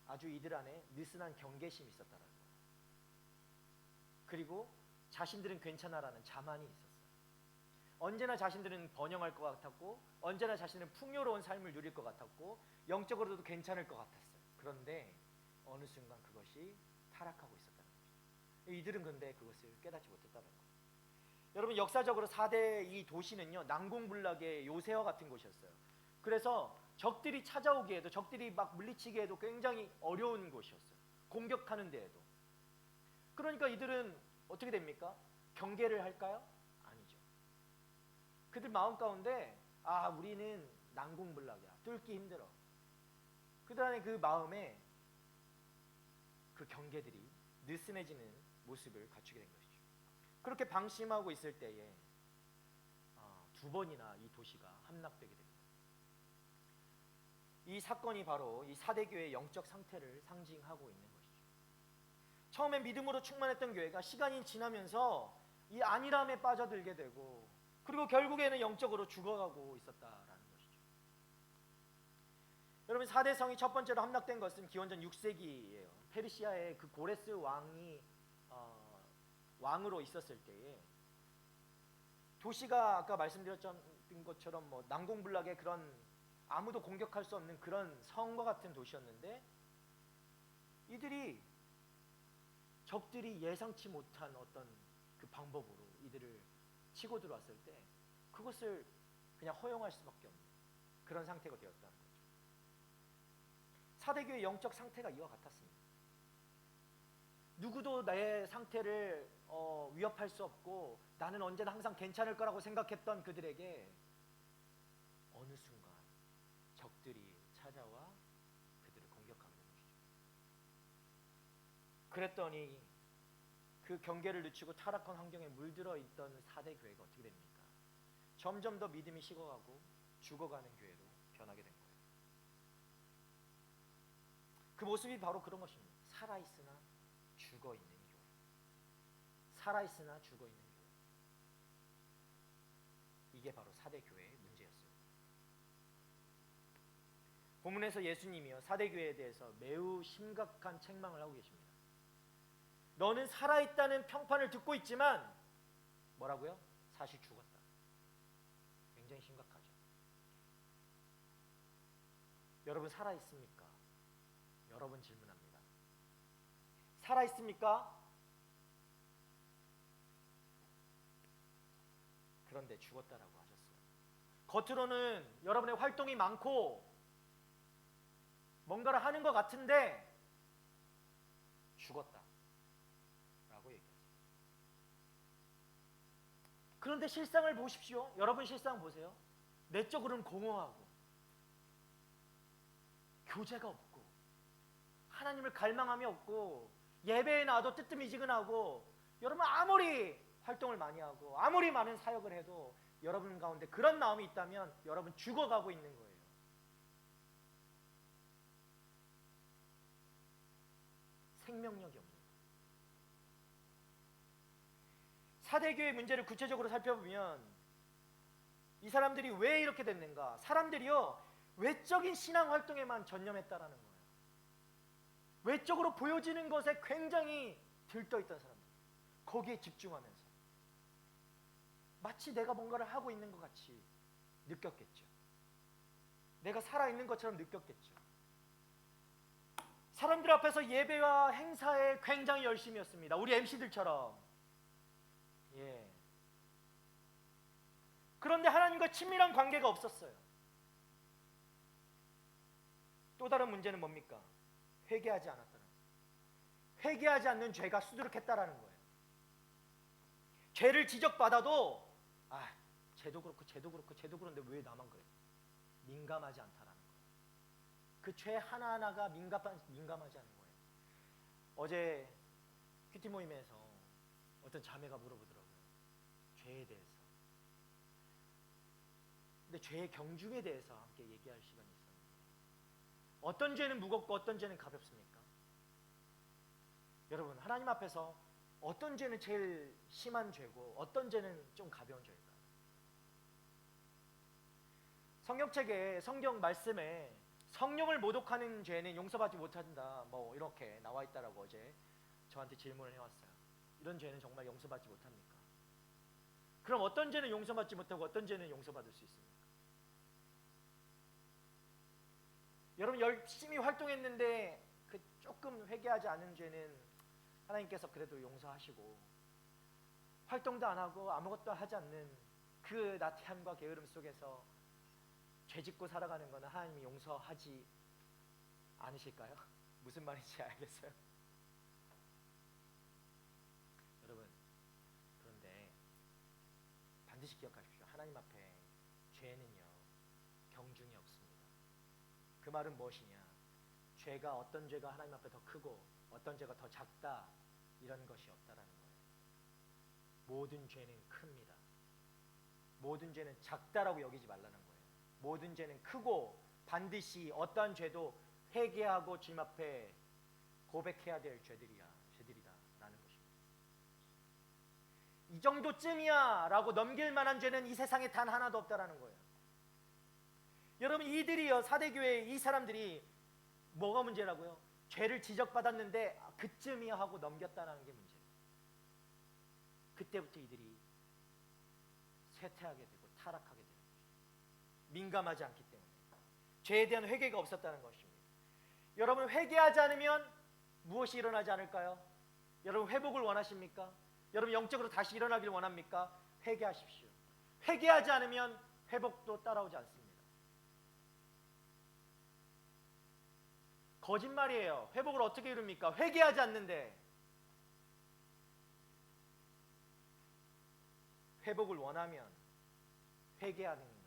아주 이들 안에 느슨한 경계심이 있었다는 거예요. 그리고 자신들은 괜찮아라는 자만이 있었어요. 언제나 자신들은 번영할 것 같았고, 언제나 자신은 풍요로운 삶을 누릴 것 같았고, 영적으로도 괜찮을 것 같았어요. 그런데 어느 순간 그것이 타락하고 있었다는 거죠. 이들은 근데 그것을 깨닫지 못했다는 거예요. 여러분, 역사적으로 4대 이 도시는요, 난공불락의 요새와 같은 곳이었어요. 그래서 적들이 찾아오기에도, 적들이 막 물리치기에도 굉장히 어려운 곳이었어요. 공격하는 데에도. 그러니까 이들은 어떻게 됩니까? 경계를 할까요? 아니죠. 그들 마음 가운데 우리는 난공불락이야, 뚫기 힘들어. 그들 안에 그 마음에 그 경계들이 느슨해지는 모습을 갖추게 된 것이죠. 그렇게 방심하고 있을 때에 2번이나 이 도시가 함락되게 됩니다. 이 사건이 바로 이 4대 교회의 영적 상태를 상징하고 있는 것이죠. 처음엔 믿음으로 충만했던 교회가 시간이 지나면서 이 안일함에 빠져들게 되고, 그리고 결국에는 영적으로 죽어가고 있었다라는 것이죠. 여러분, 4대 성이 첫 번째로 함락된 것은 기원전 6세기예요. 페르시아의 그 고레스 왕이 왕으로 있었을 때에 도시가 아까 말씀드렸던 것처럼 뭐 난공불락의 그런 아무도 공격할 수 없는 그런 성과 같은 도시였는데, 이들이 적들이 예상치 못한 어떤 그 방법으로 이들을 치고 들어왔을 때 그것을 그냥 허용할 수밖에 없는 그런 상태가 되었다는 거죠. 4대 교회의 영적 상태가 이와 같았습니다. 누구도 내 상태를 위협할 수 없고 나는 언제나 항상 괜찮을 거라고 생각했던 그들에게 어느 순간 적들이 찾아와 그들을 공격하게 된 것이죠. 그랬더니 그 경계를 늦추고 타락한 환경에 물들어 있던 4대 교회가 어떻게 됩니까? 점점 더 믿음이 식어가고 죽어가는 교회로 변하게 된 거예요. 그 모습이 바로 그런 것입니다. 살아있으나 죽어있는 교회. 살아있으나 죽어있는 교회. 이게 바로 4대 교회의 문제였어요. 본문에서 예수님이요 4대 교회에 대해서 매우 심각한 책망을 하고 계십니다. 너는 살아있다는 평판을 듣고 있지만 뭐라고요? 사실 죽었다. 굉장히 심각하죠. 여러분 살아있습니까? 여러분 질문합니다. 살아있습니까? 그런데 죽었다라고 하셨어요. 겉으로는 여러분의 활동이 많고 뭔가를 하는 것 같은데 죽었다 라고 얘기했어요. 그런데 실상을 보십시오. 여러분 실상 보세요. 내적으로는 공허하고 교제가 없고 하나님을 갈망함이 없고 예배에 나와도 뜨뜻미지근하고 여러분 아무리 활동을 많이 하고 아무리 많은 사역을 해도 여러분 가운데 그런 마음이 있다면 여러분 죽어가고 있는 거예요. 생명력이 없는 거예요. 4대교의 문제를 구체적으로 살펴보면 이 사람들이 왜 이렇게 됐는가? 사람들이요 외적인 신앙 활동에만 전념했다라는 거예요. 외적으로 보여지는 것에 굉장히 들떠있던 사람들, 거기에 집중하면서 마치 내가 뭔가를 하고 있는 것 같이 느꼈겠죠. 내가 살아있는 것처럼 느꼈겠죠. 사람들 앞에서 예배와 행사에 굉장히 열심이었습니다. 우리 MC들처럼. 예. 그런데 하나님과 친밀한 관계가 없었어요. 또 다른 문제는 뭡니까? 회개하지 않았다는 거예요. 회개하지 않는 죄가 수두룩했다라는 거예요. 죄를 지적받아도 쟤도 그렇고 쟤도 그렇고 쟤도 그런데 왜 나만 그래? 민감하지 않다라는 거예요. 그 죄 하나하나가 민감하지 않은 거예요. 어제 큐티 모임에서 어떤 자매가 물어보더라고요. 죄에 대해서. 근데 죄의 경중에 대해서 함께 얘기할 시간이 있었는데 어떤 죄는 무겁고 어떤 죄는 가볍습니까? 여러분 하나님 앞에서 어떤 죄는 제일 심한 죄고 어떤 죄는 좀 가벼운 죄일까요? 성경책에 성경 말씀에 성령을 모독하는 죄는 용서받지 못한다 뭐 이렇게 나와 있다라고 어제 저한테 질문을 해왔어요. 이런 죄는 정말 용서받지 못합니까? 그럼 어떤 죄는 용서받지 못하고 어떤 죄는 용서받을 수 있습니까? 여러분 열심히 활동했는데 그 조금 회개하지 않은 죄는 하나님께서 그래도 용서하시고 활동도 안 하고 아무것도 하지 않는 그 나태함과 게으름 속에서 죄짓고 살아가는 것은 하나님이 용서하지 않으실까요? 무슨 말인지 알겠어요? 여러분 그런데 반드시 기억하십시오. 하나님 앞에 죄는요 경중이 없습니다. 그 말은 무엇이냐? 죄가 어떤 죄가 하나님 앞에 더 크고 어떤 죄가 더 작다 이런 것이 없다라는 거예요. 모든 죄는 큽니다. 모든 죄는 작다라고 여기지 말라는 거예요. 모든 죄는 크고 반드시 어떠한 죄도 회개하고 주님 앞에 고백해야 될 죄들이다라는 것입니다. 이 정도쯤이야 라고 넘길 만한 죄는 이 세상에 단 하나도 없다라는 거예요. 여러분 이들이요 4대교회 이 사람들이 뭐가 문제라고요? 죄를 지적받았는데 그쯤이야 하고 넘겼다는 게 문제예요. 그때부터 이들이 쇠퇴하게 되고 타락하게 되는 것입니다. 민감하지 않기 때문에 죄에 대한 회개가 없었다는 것입니다. 여러분 회개하지 않으면 무엇이 일어나지 않을까요? 여러분 회복을 원하십니까? 여러분 영적으로 다시 일어나길 원합니까? 회개하십시오. 회개하지 않으면 회복도 따라오지 않습니다. 거짓말이에요. 회복을 어떻게 이룹니까? 회개하지 않는데. 회복을 원하면 회개하는 것입니다.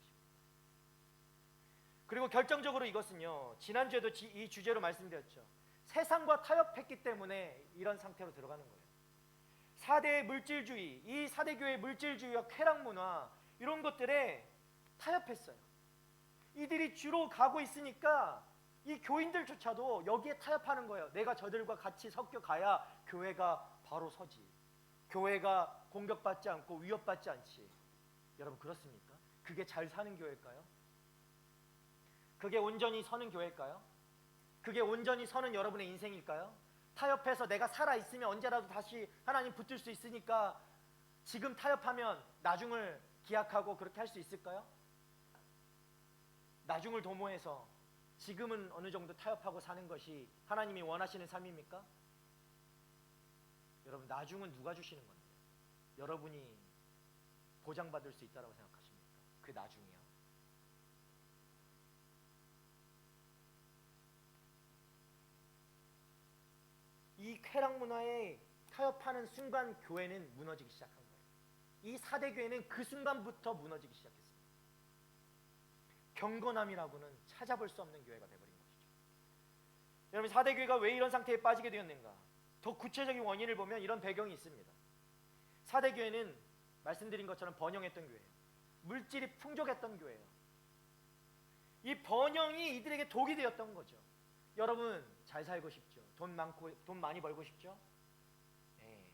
그리고 결정적으로 이것은요, 지난주에도 이 주제로 말씀드렸죠. 세상과 타협했기 때문에 이런 상태로 들어가는 거예요. 4대의 물질주의, 이 4대 교회의 물질주의와 쾌락문화 이런 것들에 타협했어요. 이들이 주로 가고 있으니까 이 교인들조차도 여기에 타협하는 거예요. 내가 저들과 같이 섞여 가야 교회가 바로 서지, 교회가 공격받지 않고 위협받지 않지. 여러분 그렇습니까? 그게 잘 사는 교회일까요? 그게 온전히 서는 교회일까요? 그게 온전히 서는 여러분의 인생일까요? 타협해서 내가 살아있으면 언제라도 다시 하나님 붙들 수 있으니까 지금 타협하면 나중을 기약하고 그렇게 할 수 있을까요? 나중을 도모해서 지금은 어느 정도 타협하고 사는 것이 하나님이 원하시는 삶입니까? 여러분 나중은 누가 주시는 건데 여러분이 보장받을 수 있다고 생각하십니까? 그 나중이요. 이 쾌락 문화에 타협하는 순간 교회는 무너지기 시작한 거예요. 이 4대 교회는 그 순간부터 무너지기 시작했습니다. 경건함이라고는 찾아볼 수 없는 교회가 되어버린 것이죠. 여러분 4대 교회가 왜 이런 상태에 빠지게 되었는가? 더 구체적인 원인을 보면 이런 배경이 있습니다. 4대 교회는 말씀드린 것처럼 번영했던 교회예요. 물질이 풍족했던 교회예요. 이 번영이 이들에게 독이 되었던 거죠. 여러분 잘 살고 싶죠? 돈 많이 벌고 싶죠? 네.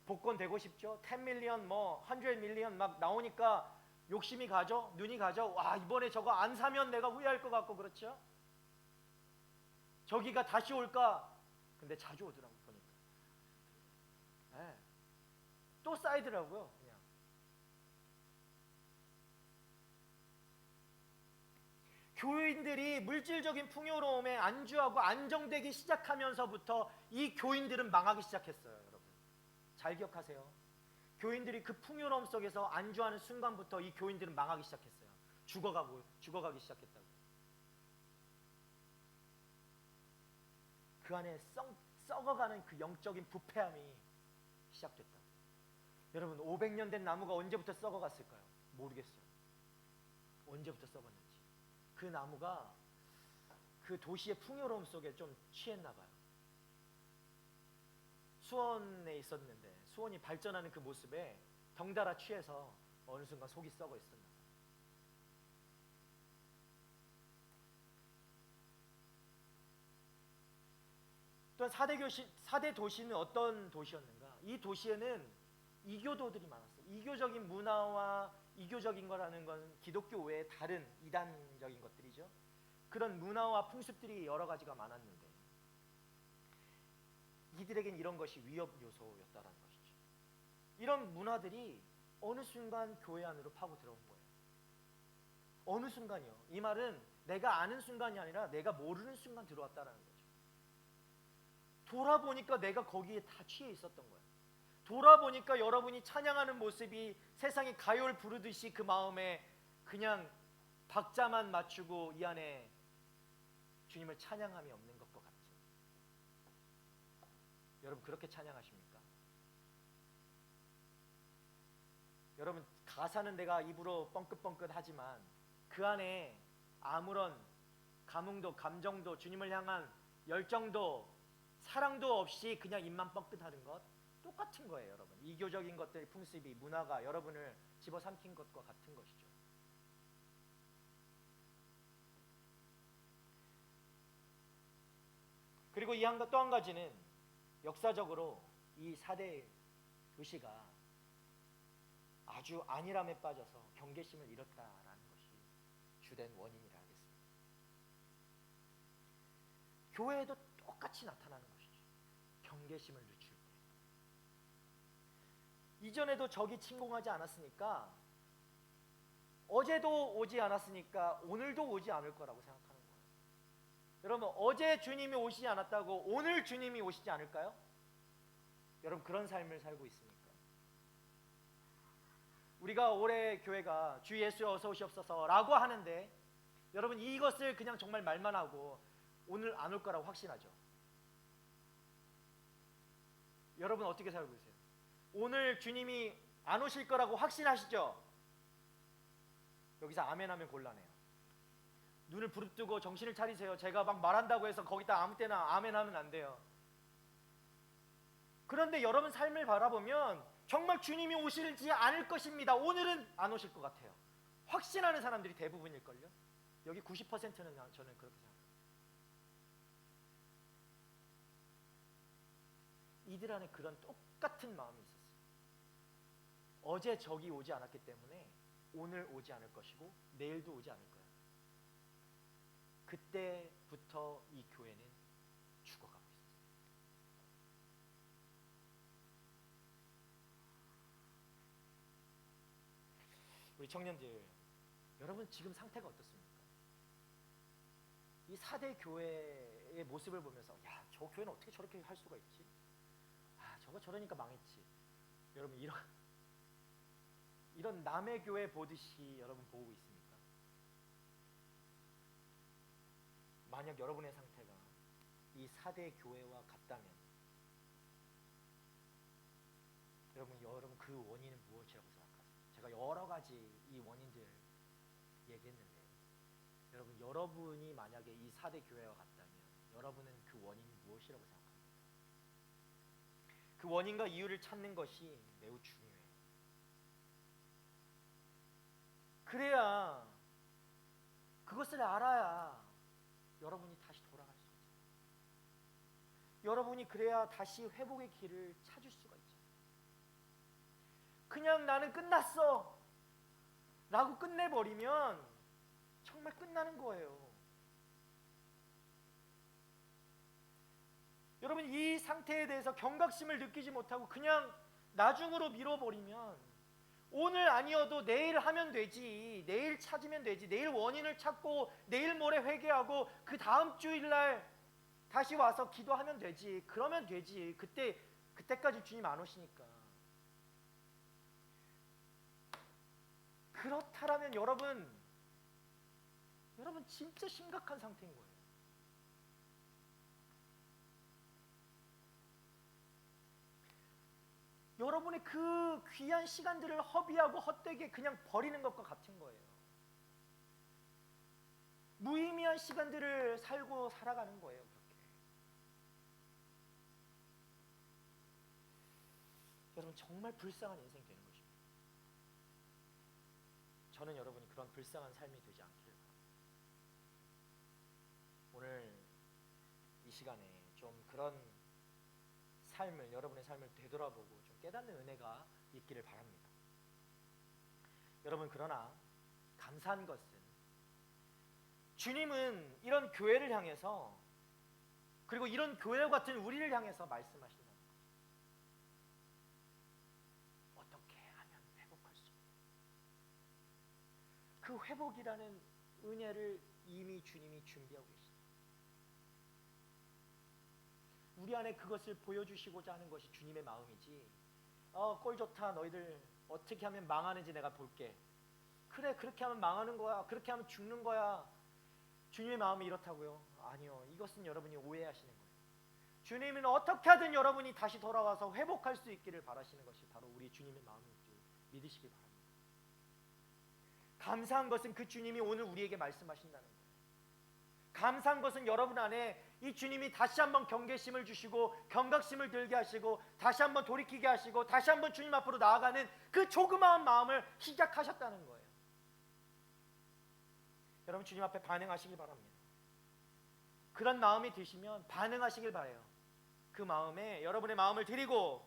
복권 되고 싶죠? 10 밀리언 뭐 100 밀리언 막 나오니까 욕심이 가죠? 눈이 가죠? 와 이번에 저거 안 사면 내가 후회할 것 같고 그렇죠? 저기가 다시 올까? 근데 자주 오더라고 보니까. 네. 또 쌓이더라고요 그냥. 교인들이 물질적인 풍요로움에 안주하고 안정되기 시작하면서부터 이 교인들은 망하기 시작했어요. 여러분 잘 기억하세요. 교인들이 그 풍요로움 속에서 안주하는 순간부터 이 교인들은 망하기 시작했어요. 죽어가기 시작했다고. 그 안에 썩어가는 그 영적인 부패함이 시작됐다고. 여러분 500년 된 나무가 언제부터 썩어갔을까요? 모르겠어요. 언제부터 썩었는지. 그 나무가 그 도시의 풍요로움 속에 좀 취했나 봐요. 수원에 있었는데 수원이 발전하는 그 모습에 덩달아 취해서 어느 순간 속이 썩어 있었나 봐요. 또한 4대 도시는 어떤 도시였는가? 이 도시에는 이교도들이 많았어요. 이교적인 문화와 이교적인 거라는 건 기독교 외에 다른 이단적인 것들이죠. 그런 문화와 풍습들이 여러 가지가 많았는데 이들에겐 이런 것이 위협 요소였다라는 것이죠. 이런 문화들이 어느 순간 교회 안으로 파고 들어온 거예요. 어느 순간이요. 이 말은 내가 아는 순간이 아니라 내가 모르는 순간 들어왔다라는 거죠. 돌아보니까 내가 거기에 다 취해 있었던 거예요. 돌아보니까 여러분이 찬양하는 모습이 세상에 가요를 부르듯이 그 마음에 그냥 박자만 맞추고 이 안에 주님을 찬양함이 없는 것과 같죠. 여러분 그렇게 찬양하십니까? 여러분 가사는 내가 입으로 뻥긋뻥긋 하지만 그 안에 아무런 감흥도 감정도 주님을 향한 열정도 사랑도 없이 그냥 입만 뻥긋하는 것 똑같은 거예요. 여러분 이교적인 것들의 풍습이 문화가 여러분을 집어삼킨 것과 같은 것이죠. 그리고 또 한 가지는 역사적으로 이 4대 도시가 아주 안일함에 빠져서 경계심을 잃었다라는 것이 주된 원인이라 하겠습니다. 교회에도 똑같이 나타나는 것이죠. 경계심을 늦출 때. 이전에도 적이 침공하지 않았으니까 어제도 오지 않았으니까 오늘도 오지 않을 거라고 생각하는 거예요. 여러분 어제 주님이 오시지 않았다고 오늘 주님이 오시지 않을까요? 여러분 그런 삶을 살고 있습니까? 우리가 올해 교회가 주 예수여 어서 오시옵소서 라고 하는데 여러분 이것을 그냥 정말 말만 하고 오늘 안 올 거라고 확신하죠? 여러분 어떻게 살고 계세요? 오늘 주님이 안 오실 거라고 확신하시죠? 여기서 아멘 하면 곤란해요. 눈을 부릅뜨고 정신을 차리세요. 제가 막 말한다고 해서 거기다 아무 때나 아멘 하면 안 돼요. 그런데 여러분 삶을 바라보면 정말 주님이 오시지 않을 것입니다. 오늘은 안 오실 것 같아요. 확신하는 사람들이 대부분일걸요. 여기 90%는 저는 그렇게 생각합니다. 이들 안에 그런 똑같은 마음이 있었어요. 어제 적이 오지 않았기 때문에 오늘 오지 않을 것이고 내일도 오지 않을 거야. 그때부터 이 교회는 죽어가고 있었어요. 우리 청년들, 여러분 지금 상태가 어떻습니까? 이 4대 교회의 모습을 보면서 야, 저 교회는 어떻게 저렇게 할 수가 있지? 아, 저거 저러니까 망했지. 여러분 이런 남의 교회 보듯이 여러분 보고 있습니까? 만약 여러분의 상태가 이 4대 교회와 같다면 여러분 그 원인은 무엇이라고 생각하세요? 제가 여러 가지 이 원인들 얘기했는데 여러분이 만약에 이 4대 교회와 같다면 여러분은 그 원인이 무엇이라고 생각합니까? 그 원인과 이유를 찾는 것이 매우 중요해요. 그래야 그것을 알아야 여러분이 다시 돌아갈 수 있어요. 여러분이 그래야 다시 회복의 길을 찾을 수가 있죠. 그냥 나는 끝났어 라고 끝내버리면 정말 끝나는 거예요. 여러분 이 상태에 대해서 경각심을 느끼지 못하고 그냥 나중으로 미뤄버리면 오늘 아니어도 내일 하면 되지, 내일 찾으면 되지, 내일 원인을 찾고 내일 모레 회개하고 그 다음 주일날 다시 와서 기도하면 되지, 그러면 되지. 그때까지 주님 안 오시니까. 그렇다라면 여러분 진짜 심각한 상태인 거예요. 여러분의 그 귀한 시간들을 허비하고 헛되게 그냥 버리는 것과 같은 거예요. 무의미한 시간들을 살고 살아가는 거예요. 그렇게. 여러분 정말 불쌍한 인생이 되는 것입니다. 저는 여러분이 그런 불쌍한 삶이 되지 않기를 바랍니다. 오늘 이 시간에 좀 그런 삶을, 여러분의 삶을 되돌아보고 좀 깨닫는 은혜가 있기를 바랍니다. 여러분 그러나 감사한 것은 주님은 이런 교회를 향해서, 그리고 이런 교회 같은 우리를 향해서 말씀하신다는 거죠. 어떻게 하면 회복할 수 있냐. 그 회복이라는 은혜를 이미 주님이 준비하고 계십니다. 우리 안에 그것을 보여주시고자 하는 것이 주님의 마음이지, 꼴 좋다, 너희들 어떻게 하면 망하는지 내가 볼게, 그래 그렇게 하면 망하는 거야, 그렇게 하면 죽는 거야, 주님의 마음이 이렇다고요? 아니요, 이것은 여러분이 오해하시는 거예요. 주님은 어떻게 하든 여러분이 다시 돌아와서 회복할 수 있기를 바라시는 것이 바로 우리 주님의 마음인 줄 믿으시기 바랍니다. 감사한 것은 그 주님이 오늘 우리에게 말씀하신다는 거예요. 감사한 것은 여러분 안에 이 주님이 다시 한번 경계심을 주시고 경각심을 들게 하시고 다시 한번 돌이키게 하시고 다시 한번 주님 앞으로 나아가는 그 조그마한 마음을 시작하셨다는 거예요. 여러분 주님 앞에 반응하시길 바랍니다. 그런 마음이 드시면 반응하시길 바라요. 그 마음에 여러분의 마음을 드리고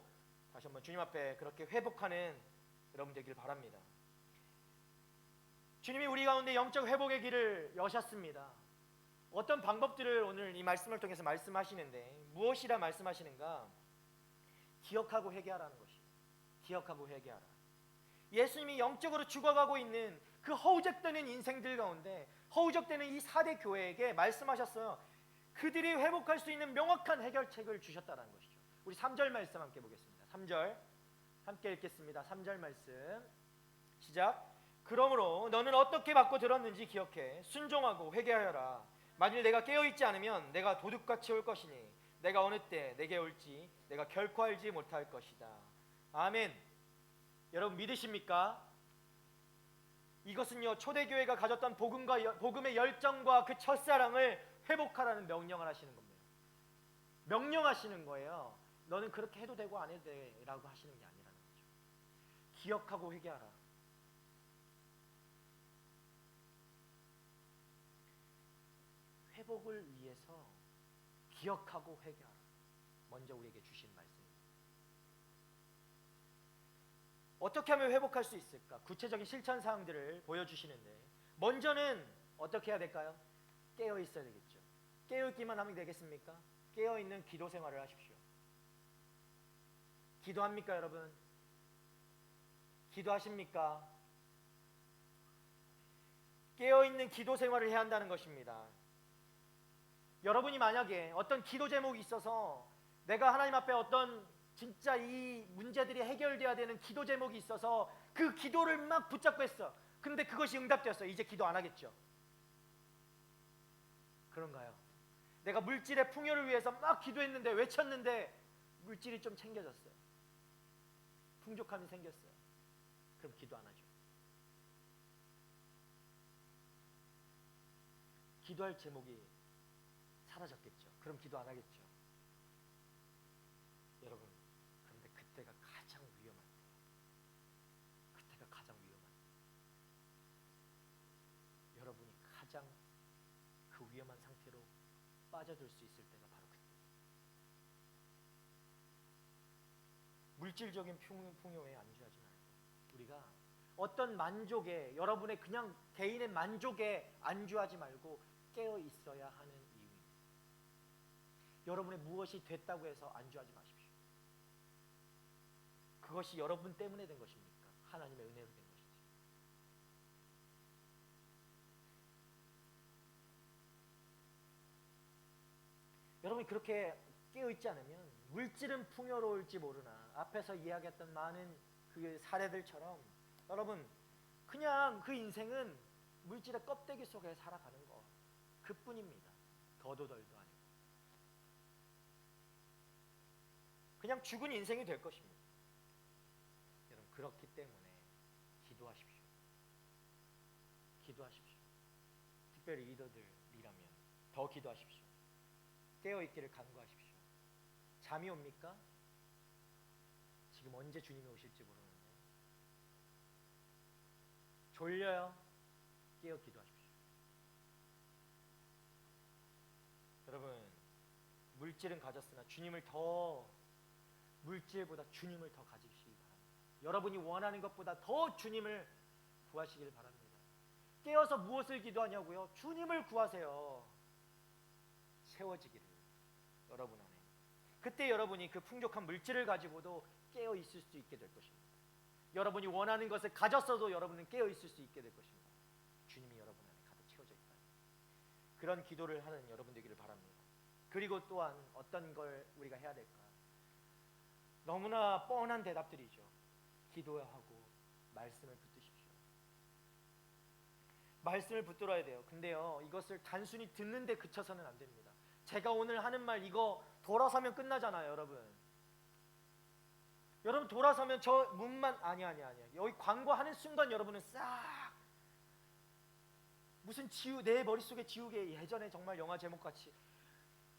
다시 한번 주님 앞에 그렇게 회복하는 여러분 되길 바랍니다. 주님이 우리 가운데 영적 회복의 길을 여셨습니다. 어떤 방법들을 오늘 이 말씀을 통해서 말씀하시는데 무엇이라 말씀하시는가? 기억하고 회개하라는 것이에요. 기억하고 회개하라. 예수님이 영적으로 죽어가고 있는 그 허우적대는 인생들 가운데, 허우적대는 이 4대 교회에게 말씀하셨어요. 그들이 회복할 수 있는 명확한 해결책을 주셨다는 것이죠. 우리 3절 말씀 함께 보겠습니다. 3절 함께 읽겠습니다. 3절 말씀 시작. 그러므로 너는 어떻게 받고 들었는지 기억해 순종하고 회개하여라. 만일 내가 깨어있지 않으면 내가 도둑같이 올 것이니 내가 어느 때 내게 올지 내가 결코 알지 못할 것이다. 아멘. 여러분 믿으십니까? 이것은요 초대교회가 가졌던 복음의 열정과 그 첫사랑을 회복하라는 명령을 하시는 겁니다. 명령하시는 거예요. 너는 그렇게 해도 되고 안 해도 돼라고 하시는 게 아니라는 거죠. 기억하고 회개하라. 회복을 위해서 기억하고 회개하라. 먼저 우리에게 주신 말씀입니다. 어떻게 하면 회복할 수 있을까? 구체적인 실천 사항들을 보여주시는데 먼저는 어떻게 해야 될까요? 깨어 있어야 되겠죠. 깨어 있기만 하면 되겠습니까? 깨어 있는 기도 생활을 하십시오. 기도합니까, 여러분? 기도하십니까? 깨어 있는 기도 생활을 해야 한다는 것입니다. 여러분이 만약에 어떤 기도 제목이 있어서 내가 하나님 앞에 어떤 진짜 이 문제들이 해결돼야 되는 기도 제목이 있어서 그 기도를 막 붙잡고 했어. 근데 그것이 응답되었어. 이제 기도 안 하겠죠. 그런가요? 내가 물질의 풍요를 위해서 막 기도했는데 외쳤는데 물질이 좀 챙겨졌어요. 풍족함이 생겼어요. 그럼 기도 안 하죠. 기도할 제목이 사라졌겠죠. 그럼 기도 안 하겠죠. 여러분, 그런데 그때가 가장 위험한 때예요. 그때가 가장 위험한 때예요. 여러분이 가장 그 위험한 상태로 빠져들 수 있을 때가 바로 그때. 물질적인 풍요에 안주하지 말고 우리가 어떤 만족에, 여러분의 그냥 개인의 만족에 안주하지 말고 깨어 있어야 하는 이유입니다. 여러분의 무엇이 됐다고 해서 안주하지 마십시오. 그것이 여러분 때문에 된 것입니까? 하나님의 은혜로 된 것이지. 여러분이 그렇게 깨어있지 않으면 물질은 풍요로울지 모르나 앞에서 이야기했던 많은 그 사례들처럼 여러분 그냥 그 인생은 물질의 껍데기 속에 살아가는 거 그뿐입니다. 더도 덜도 아니고 그냥 죽은 인생이 될 것입니다. 여러분 그렇기 때문에 기도하십시오. 기도하십시오. 특별히 리더들이라면 더 기도하십시오. 깨어있기를 간구하십시오. 잠이 옵니까? 지금 언제 주님이 오실지 모르는데 졸려요? 깨어 기도하십시오. 여러분 물질은 가졌으나 물질보다 주님을 더 가지시기 바랍니다. 여러분이 원하는 것보다 더 주님을 구하시길 바랍니다. 깨어서 무엇을 기도하냐고요? 주님을 구하세요. 채워지기를 여러분 안에. 그때 여러분이 그 풍족한 물질을 가지고도 깨어 있을 수 있게 될 것입니다. 여러분이 원하는 것을 가졌어도 여러분은 깨어 있을 수 있게 될 것입니다. 주님이 여러분 안에 가득 채워져 있다. 그런 기도를 하는 여러분 되기를 바랍니다. 그리고 또한 어떤 걸 우리가 해야 될까? 너무나 뻔한 대답들이죠. 기도하고 말씀을 붙드십시오. 말씀을 붙들어야 돼요. 근데요, 이것을 단순히 듣는데 그쳐서는 안 됩니다. 제가 오늘 하는 말 이거 돌아서면 끝나잖아요, 여러분. 여러분 돌아서면 저 문만 아니야. 여기 광고하는 순간 여러분은 싹 무슨 내 머릿속에 지우개 예전에 정말 영화 제목같이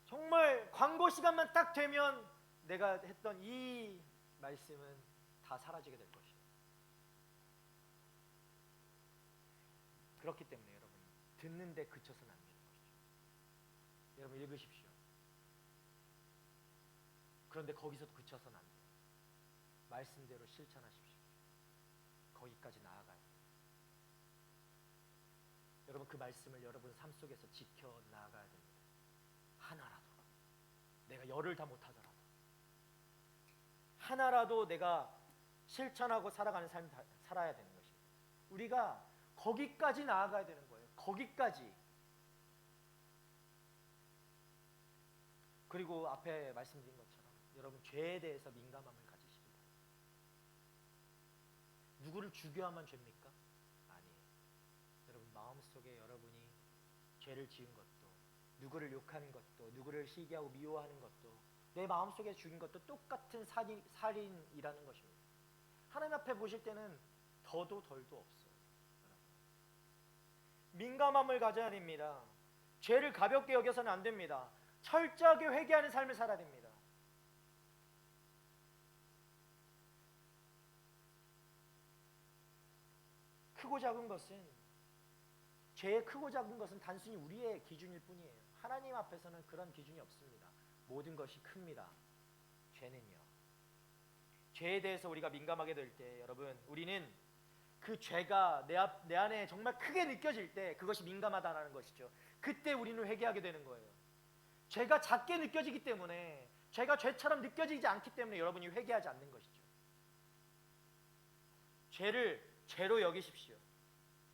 정말 광고 시간만 딱 되면 내가 했던 이 말씀은 다 사라지게 될 것이에요. 그렇기 때문에 여러분 듣는데 그쳐서는 안 되는 것이죠. 여러분 읽으십시오. 그런데 거기서 그쳐서는 안 돼요. 말씀대로 실천하십시오. 거기까지 나아가요. 여러분 그 말씀을 여러분 삶 속에서 지켜 나아가야 됩니다. 하나라도 내가 열을 다 못하더라도 하나라도 내가 실천하고 살아가는 삶을 살아야 되는 것입니다. 우리가 거기까지 나아가야 되는 거예요. 거기까지. 그리고 앞에 말씀드린 것처럼 여러분 죄에 대해서 민감함을 가지시기 바랍니다. 누구를 죽여야만 죄입니까? 아니에요. 여러분 마음속에 여러분이 죄를 지은 것도 누구를 욕하는 것도 누구를 시기하고 미워하는 것도 내 마음속에 죽인 것도 똑같은 살인이라는 것입니다. 하나님 앞에 보실 때는 더도 덜도 없어요. 여러분. 민감함을 가져야 됩니다. 죄를 가볍게 여겨서는 안 됩니다. 철저하게 회개하는 삶을 살아야 됩니다. 크고 작은 것은, 죄의 크고 작은 것은 단순히 우리의 기준일 뿐이에요. 하나님 앞에서는 그런 기준이 없습니다. 모든 것이 큽니다. 죄는요. 죄에 대해서 우리가 민감하게 될 때, 여러분, 우리는 그 죄가 내 안에 정말 크게 느껴질 때 그것이 민감하다는 것이죠. 그때 우리는 회개하게 되는 거예요. 죄가 작게 느껴지기 때문에, 죄가 죄처럼 느껴지지 않기 때문에 여러분이 회개하지 않는 것이죠. 죄를 죄로 여기십시오.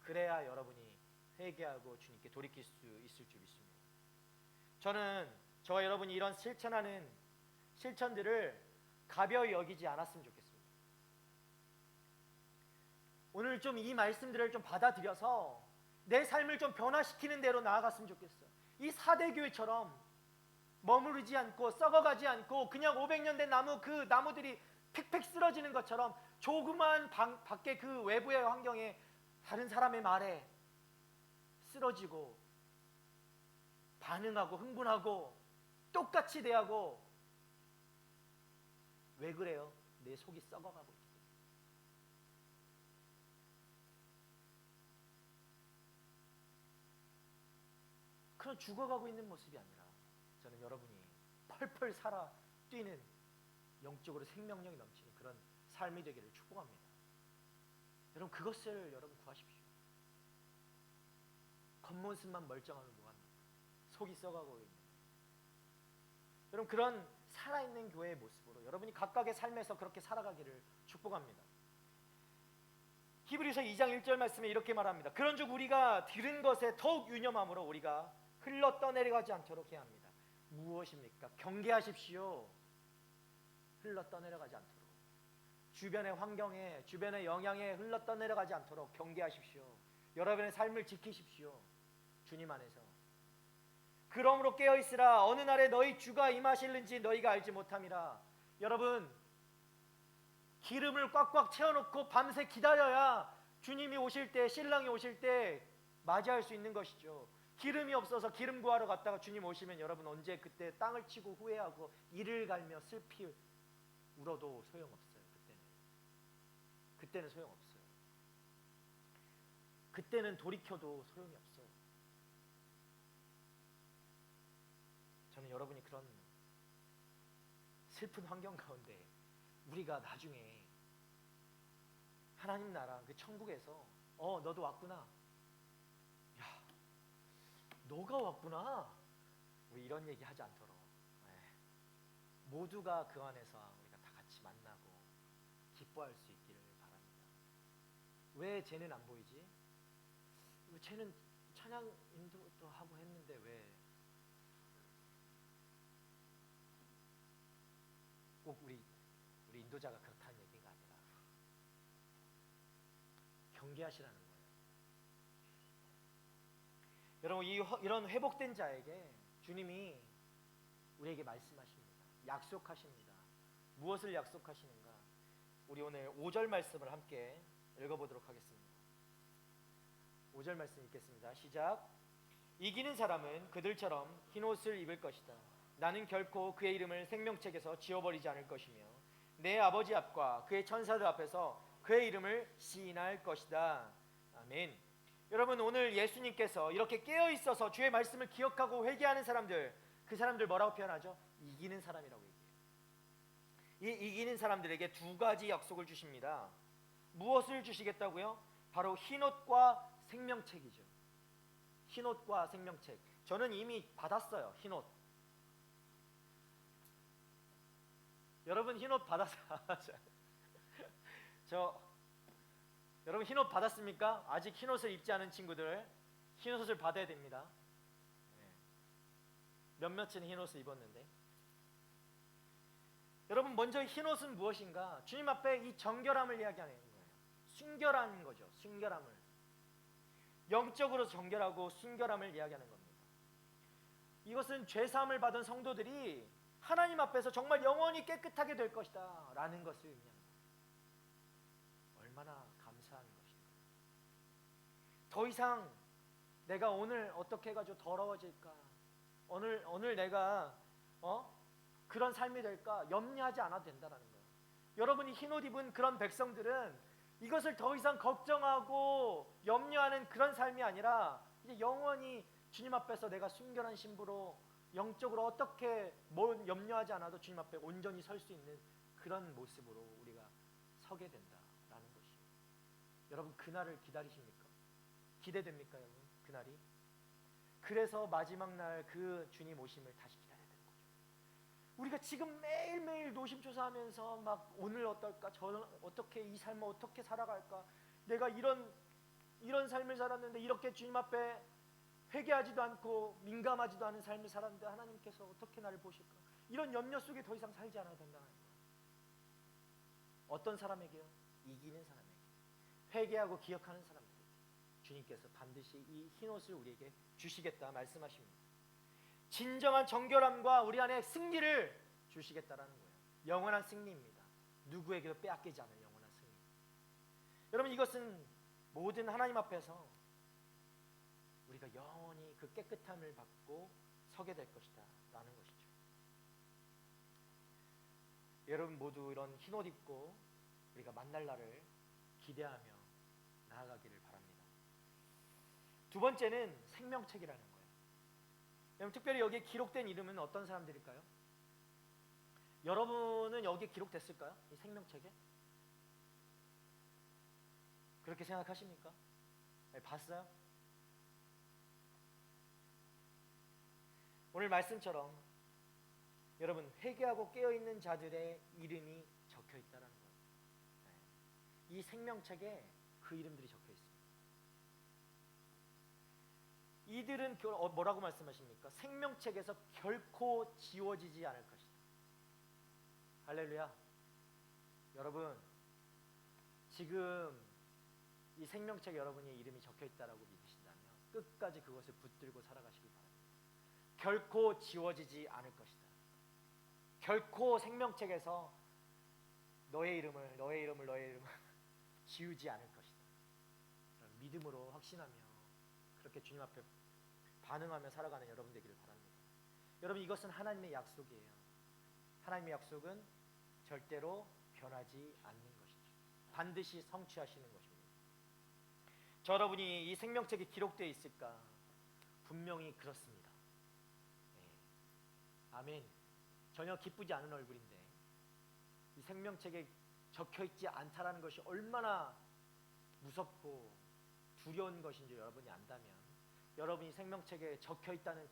그래야 여러분이 회개하고 주님께 돌이킬 수 있을 줄 믿습니다. 저는 저와 여러분이 이런 실천하는 실천들을 가벼이 여기지 않았으면 좋겠습니다. 오늘 좀 이 말씀들을 좀 받아들여서 내 삶을 좀 변화시키는 대로 나아갔으면 좋겠어요. 이 사대교회처럼 머무르지 않고 썩어가지 않고 그냥 500년 된 나무, 그 나무들이 픽픽 쓰러지는 것처럼 조그만 밖에 그 외부의 환경에 다른 사람의 말에 쓰러지고 반응하고 흥분하고 똑같이 대하고, 왜 그래요? 내 속이 썩어가고 있기 때문에. 그런 죽어가고 있는 모습이 아니라 저는 여러분이 펄펄 살아 뛰는 영적으로 생명력이 넘치는 그런 삶이 되기를 축복합니다. 여러분, 그것을 여러분 구하십시오. 겉모습만 멀쩡하면 뭐합니까? 속이 썩어가고 있는. 여러분, 그런 살아있는 교회의 모습으로 여러분이 각각의 삶에서 그렇게 살아가기를 축복합니다. 히브리서 2장 1절 말씀에 이렇게 말합니다. 그런즉 우리가 들은 것에 더욱 유념함으로 우리가 흘러 떠내려가지 않도록 해야 합니다. 무엇입니까? 경계하십시오. 흘러 떠내려가지 않도록. 주변의 환경에, 주변의 영향에 흘러 떠내려가지 않도록 경계하십시오. 여러분의 삶을 지키십시오. 주님 안에서. 그러므로 깨어있으라. 어느 날에 너희 주가 임하실는지 너희가 알지 못함이라. 여러분, 기름을 꽉꽉 채워놓고 밤새 기다려야 주님이 오실 때, 신랑이 오실 때 맞이할 수 있는 것이죠. 기름이 없어서 기름 구하러 갔다가 주님 오시면 여러분 언제 그때 땅을 치고 후회하고 이를 갈며 슬피 울어도 소용없어요. 그때는 소용없어요. 그때는 돌이켜도 소용이 없어요. 저는 여러분이 그런 슬픈 환경 가운데 우리가 나중에 하나님 나라 그 천국에서 너도 왔구나, 야 너가 왔구나, 우리 이런 얘기 하지 않도록 모두가 그 안에서 우리가 다 같이 만나고 기뻐할 수 있기를 바랍니다. 왜 쟤는 안 보이지? 왜 쟤는 찬양 인도도 하고 했는데 왜 꼭 우리 인도자가 그렇다는 얘기가 아니라 경계하시라는 거예요. 여러분, 이런 회복된 자에게 주님이 우리에게 말씀하십니다. 약속하십니다. 무엇을 약속하시는가? 우리 오늘 5절 말씀을 함께 읽어보도록 하겠습니다. 5절 말씀 읽겠습니다. 시작. 이기는 사람은 그들처럼 흰옷을 입을 것이다. 나는 결코 그의 이름을 생명책에서 지워버리지 않을 것이며 내 아버지 앞과 그의 천사들 앞에서 그의 이름을 시인할 것이다. 아멘. 여러분, 오늘 예수님께서 이렇게 깨어있어서 주의 말씀을 기억하고 회개하는 사람들, 그 사람들 뭐라고 표현하죠? 이기는 사람이라고 얘기해요. 이 이기는 사람들에게 두 가지 약속을 주십니다. 무엇을 주시겠다고요? 바로 흰옷과 생명책이죠. 흰옷과 생명책. 저는 이미 받았어요. 흰옷. 여러분 흰옷 받았어요? 여러분 흰옷 받았습니까? 아직 흰옷을 입지 않은 친구들 흰옷을 받아야 됩니다. 몇몇은 흰옷을 입었는데, 여러분 먼저 흰옷은 무엇인가? 주님 앞에 이 정결함을 이야기하는 거예요. 순결한 거죠. 순결함을. 영적으로 정결하고 순결함을 이야기하는 겁니다. 이것은 죄사함을 받은 성도들이 하나님 앞에서 정말 영원히 깨끗하게 될 것이다 라는 것을 의미합니다. 얼마나 감사한 것인가. 더 이상 내가 오늘 어떻게 해가지고 더러워질까? 오늘 내가 그런 삶이 될까? 염려하지 않아도 된다는 거예요. 여러분이 흰옷 입은 그런 백성들은 이것을 더 이상 걱정하고 염려하는 그런 삶이 아니라 이제 영원히 주님 앞에서 내가 순결한 신부로 영적으로 어떻게 뭘 염려하지 않아도 주님 앞에 온전히 설 수 있는 그런 모습으로 우리가 서게 된다라는 것이에요. 여러분 그날을 기다리십니까? 기대됩니까 여러분? 그날이? 그래서 마지막 날 그 주님 오심을 다시 기다려야 되는 거죠. 우리가 지금 매일매일 노심초사하면서 막 오늘 어떨까? 저는 어떻게 이 삶을 어떻게 살아갈까? 내가 이런 삶을 살았는데 이렇게 주님 앞에 회개하지도 않고 민감하지도 않은 삶을 살았는데 하나님께서 어떻게 나를 보실까? 이런 염려 속에 더 이상 살지 않아도 된다는 거예요. 어떤 사람에게요? 이기는 사람에게, 회개하고 기억하는 사람들에게 주님께서 반드시 이 흰옷을 우리에게 주시겠다 말씀하십니다. 진정한 정결함과 우리 안에 승리를 주시겠다라는 거예요. 영원한 승리입니다. 누구에게도 빼앗기지 않을 영원한 승리. 여러분 이것은 모든 하나님 앞에서 우리가 영원히 그 깨끗함을 받고 서게 될 것이다 라는 것이죠. 여러분 모두 이런 흰옷 입고 우리가 만날 날을 기대하며 나아가기를 바랍니다. 두 번째는 생명책이라는 거예요. 여러분 특별히 여기에 기록된 이름은 어떤 사람들일까요? 여러분은 여기에 기록됐을까요? 이 생명책에? 그렇게 생각하십니까? 네, 봤어요? 오늘 말씀처럼 여러분 회개하고 깨어있는 자들의 이름이 적혀있다는 거예요. 네. 이 생명책에 그 이름들이 적혀있습니다. 이들은 뭐라고 말씀하십니까? 생명책에서 결코 지워지지 않을 것이다. 할렐루야. 여러분 지금 이 생명책에 여러분의 이름이 적혀있다라고 믿으신다면 끝까지 그것을 붙들고 살아가시길 바랍니다. 결코 지워지지 않을 것이다. 결코 생명책에서 너의 이름을 지우지 않을 것이다. 믿음으로 확신하며 그렇게 주님 앞에 반응하며 살아가는 여러분 되기를 바랍니다. 여러분 이것은 하나님의 약속이에요. 하나님의 약속은 절대로 변하지 않는 것이죠. 반드시 성취하시는 것입니다. 저 여러분이 이 생명책에 기록되어 있을까? 분명히 그렇습니다. 네. 아멘. 전혀 기쁘지 않은 얼굴인데 이 생명책에 적혀있지 않다라는 것이 얼마나 무섭고 두려운 것인지 여러분이 안다면 여러분이 생명책에 적혀있다는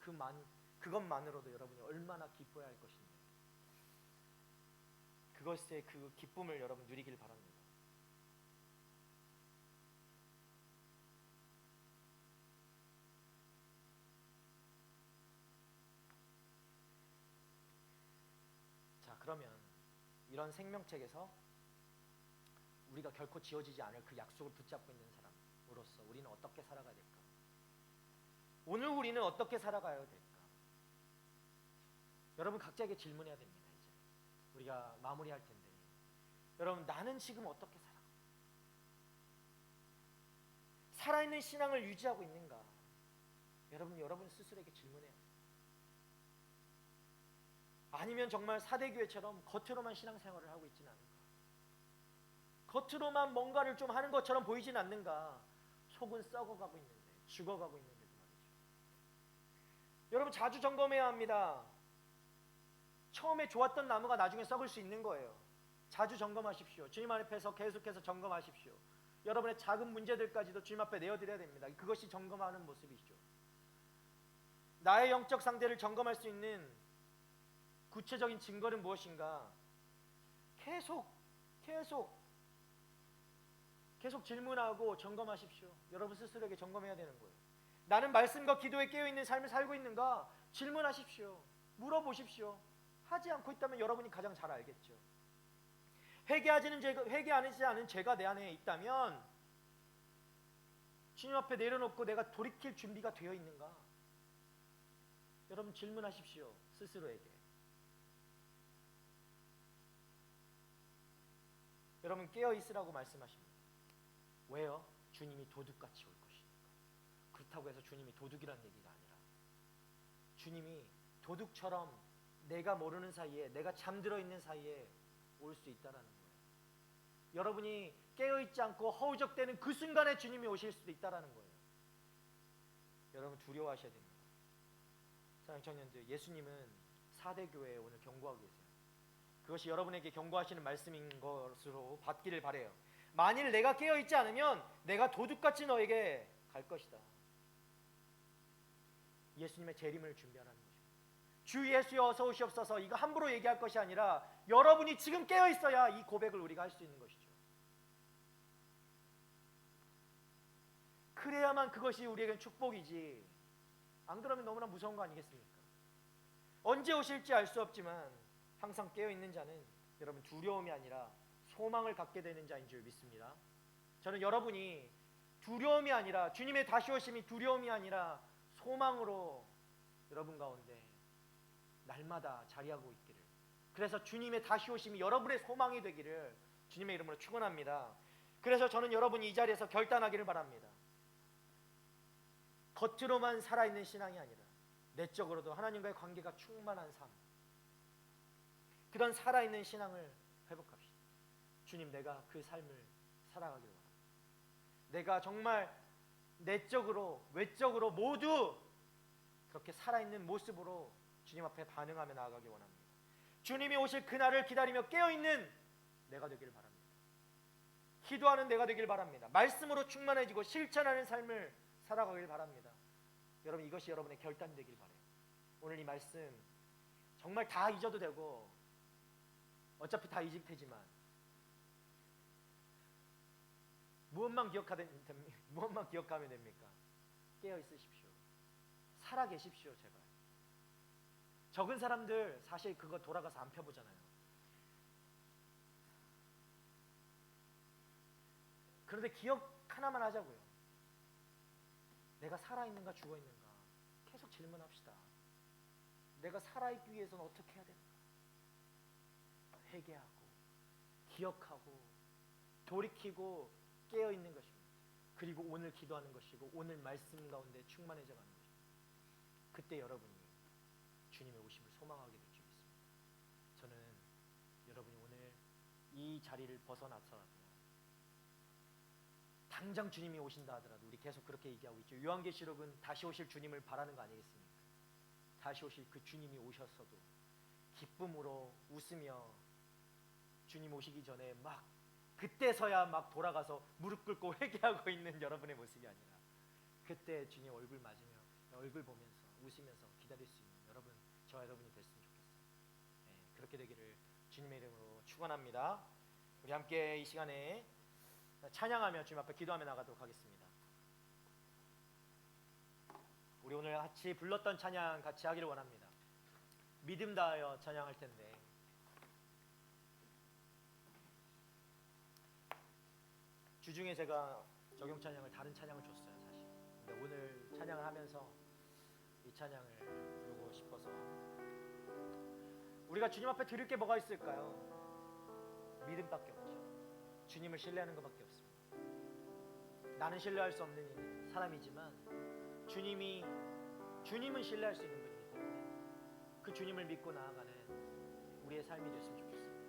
그것만으로도 여러분이 얼마나 기뻐야 할 것인지 그것의 그 기쁨을 여러분 누리길 바랍니다. 자, 그러면 이런 생명책에서 우리가 결코 지워지지 않을 그 약속을 붙잡고 있는 사람으로서 우리는 어떻게 살아가야 될까? 오늘 우리는 어떻게 살아가야 될까? 여러분 각자에게 질문해야 됩니다. 이제 우리가 마무리할 텐데 여러분 나는 지금 어떻게 살아? 살아있는 신앙을 유지하고 있는가? 여러분 스스로에게 질문해요. 아니면 정말 사대교회처럼 겉으로만 신앙생활을 하고 있지는 않은가? 겉으로만 뭔가를 좀 하는 것처럼 보이진 않는가? 속은 썩어가고 있는데, 죽어가고 있는데도 말이죠. 여러분 자주 점검해야 합니다. 처음에 좋았던 나무가 나중에 썩을 수 있는 거예요. 자주 점검하십시오. 주님 앞에서 계속해서 점검하십시오. 여러분의 작은 문제들까지도 주님 앞에 내어드려야 됩니다. 그것이 점검하는 모습이죠. 나의 영적 상태를 점검할 수 있는 구체적인 증거는 무엇인가? 계속 질문하고 점검하십시오. 여러분 스스로에게 점검해야 되는 거예요. 나는 말씀과 기도에 깨어있는 삶을 살고 있는가? 질문하십시오. 물어보십시오. 하지 않고 있다면 여러분이 가장 잘 알겠죠. 회개하지 않은 죄가 내 안에 있다면 주님 앞에 내려놓고 내가 돌이킬 준비가 되어 있는가? 여러분 질문하십시오. 스스로에게. 여러분 깨어 있으라고 말씀하십니다. 왜요? 주님이 도둑같이 올 것이니까. 그렇다고 해서 주님이 도둑이라는 얘기가 아니라 주님이 도둑처럼 내가 모르는 사이에, 내가 잠들어 있는 사이에 올 수 있다라는 거예요. 여러분이 깨어있지 않고 허우적대는 그 순간에 주님이 오실 수도 있다라는 거예요. 여러분 두려워하셔야 됩니다. 사랑하는 청년들, 예수님은 4대 교회에 오늘 경고하고 계세요. 그것이 여러분에게 경고하시는 말씀인 것으로 받기를 바라요. 만일 내가 깨어있지 않으면 내가 도둑같이 너에게 갈 것이다. 예수님의 재림을 준비하라는 거죠. 주 예수여 어서 오시옵소서, 이거 함부로 얘기할 것이 아니라 여러분이 지금 깨어있어야 이 고백을 우리가 할 수 있는 것이죠. 그래야만 그것이 우리에겐 축복이지, 안 그러면 너무나 무서운 거 아니겠습니까? 언제 오실지 알 수 없지만 항상 깨어있는 자는 여러분 두려움이 아니라 소망을 갖게 되는 자인 줄 믿습니다. 저는 여러분이 두려움이 아니라, 주님의 다시 오심이 두려움이 아니라 소망으로 여러분 가운데 날마다 자리하고 있기를, 그래서 주님의 다시 오심이 여러분의 소망이 되기를 주님의 이름으로 축원합니다. 그래서 저는 여러분이 이 자리에서 결단하기를 바랍니다. 겉으로만 살아있는 신앙이 아니라 내적으로도 하나님과의 관계가 충만한 삶, 그런 살아있는 신앙을 회복합시다. 주님, 내가 그 삶을 살아가기를 원합니다. 내가 정말 내적으로 외적으로 모두 그렇게 살아있는 모습으로 주님 앞에 반응하며 나아가기 원합니다. 주님이 오실 그날을 기다리며 깨어있는 내가 되기를 바랍니다. 기도하는 내가 되기를 바랍니다. 말씀으로 충만해지고 실천하는 삶을 살아가길 바랍니다. 여러분, 이것이 여러분의 결단이 되길 바라요. 오늘 이 말씀 정말 다 잊어도 되고 어차피 다 잊을 테지만 무엇만 기억하면 됩니까? 깨어 있으십시오. 살아 계십시오. 제발. 적은 사람들 사실 그거 돌아가서 안 펴보잖아요. 그런데 기억 하나만 하자고요. 내가 살아있는가 죽어있는가 계속 질문합시다. 내가 살아있기 위해서는 어떻게 해야 되는가? 회개하고 기억하고 돌이키고 깨어있는 것입니다. 그리고 오늘 기도하는 것이고 오늘 말씀 가운데 충만해져 가는 것입니다. 그때 여러분이 주님의 오심을 소망하게 될 줄 믿습니다. 저는 여러분이 오늘 이 자리를 벗어나서라도 당장 주님이 오신다 하더라도 우리 계속 그렇게 얘기하고 있죠. 요한계시록은 다시 오실 주님을 바라는 거 아니겠습니까? 다시 오실 그 주님이 오셨어도 기쁨으로 웃으며 주님 오시기 전에 막 그때서야 막 돌아가서 무릎 꿇고 회개하고 있는 여러분의 모습이 아니라 그때 주님 얼굴 맞으며 얼굴 보면서 웃으면서 기다릴 수 있는 여러분, 저와 여러분이 됐으면 좋겠어요. 네, 그렇게 되기를 주님의 이름으로 축원합니다. 우리 함께 이 시간에 찬양하며 주님 앞에 기도하며 나가도록 하겠습니다. 우리 오늘 같이 불렀던 찬양 같이 하기를 원합니다. 믿음 다하여 찬양할 텐데 주중에 제가 적용 찬양을 다른 찬양을 줬어요 사실. 근데 오늘 찬양을 하면서 이 찬양을 부르고 싶어서. 우리가 주님 앞에 드릴 게 뭐가 있을까요? 믿음밖에 없죠. 주님을 신뢰하는 것밖에 없습니다. 나는 신뢰할 수 없는 사람이지만 주님은 신뢰할 수 있는 분이기 때문에 그 주님을 믿고 나아가는 우리의 삶이 됐으면 좋겠습니다.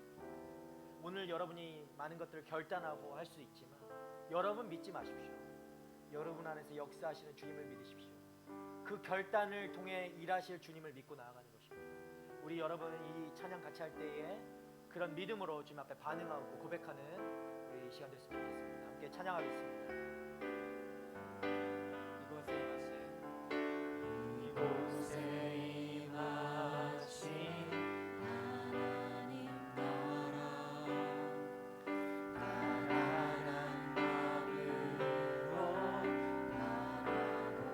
오늘 여러분이 많은 것들을 결단하고 할 수 있지만 여러분 믿지 마십시오. 여러분 안에서 역사하시는 주님을 믿으십시오. 그 결단을 통해 일하실 주님을 믿고 나아가는 것입니다. 우리 여러분 이 찬양 같이 할 때에 그런 믿음으로 주님 앞에 반응하고 고백하는 우리 시간 됐으면 좋겠습니다. 함께 찬양하겠습니다. 이곳에 임하신 하나님 나라 가난한 마음으로 나가보리라.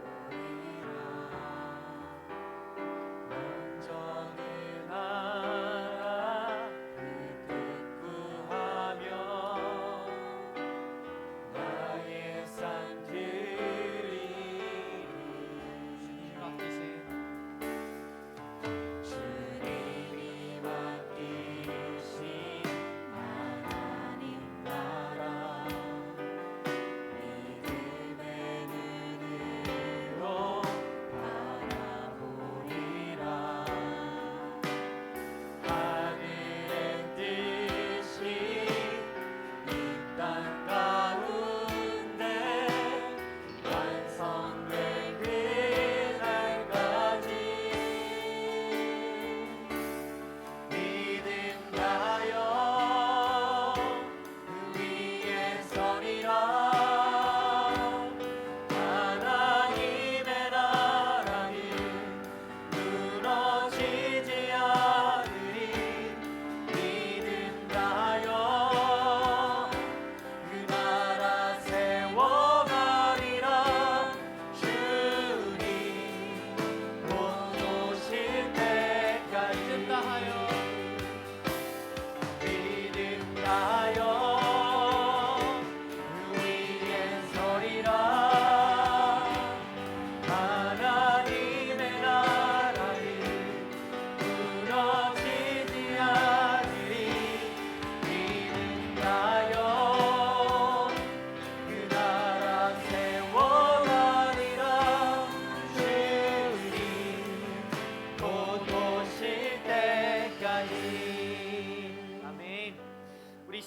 온전히 나라 그 뜻 구하며 나의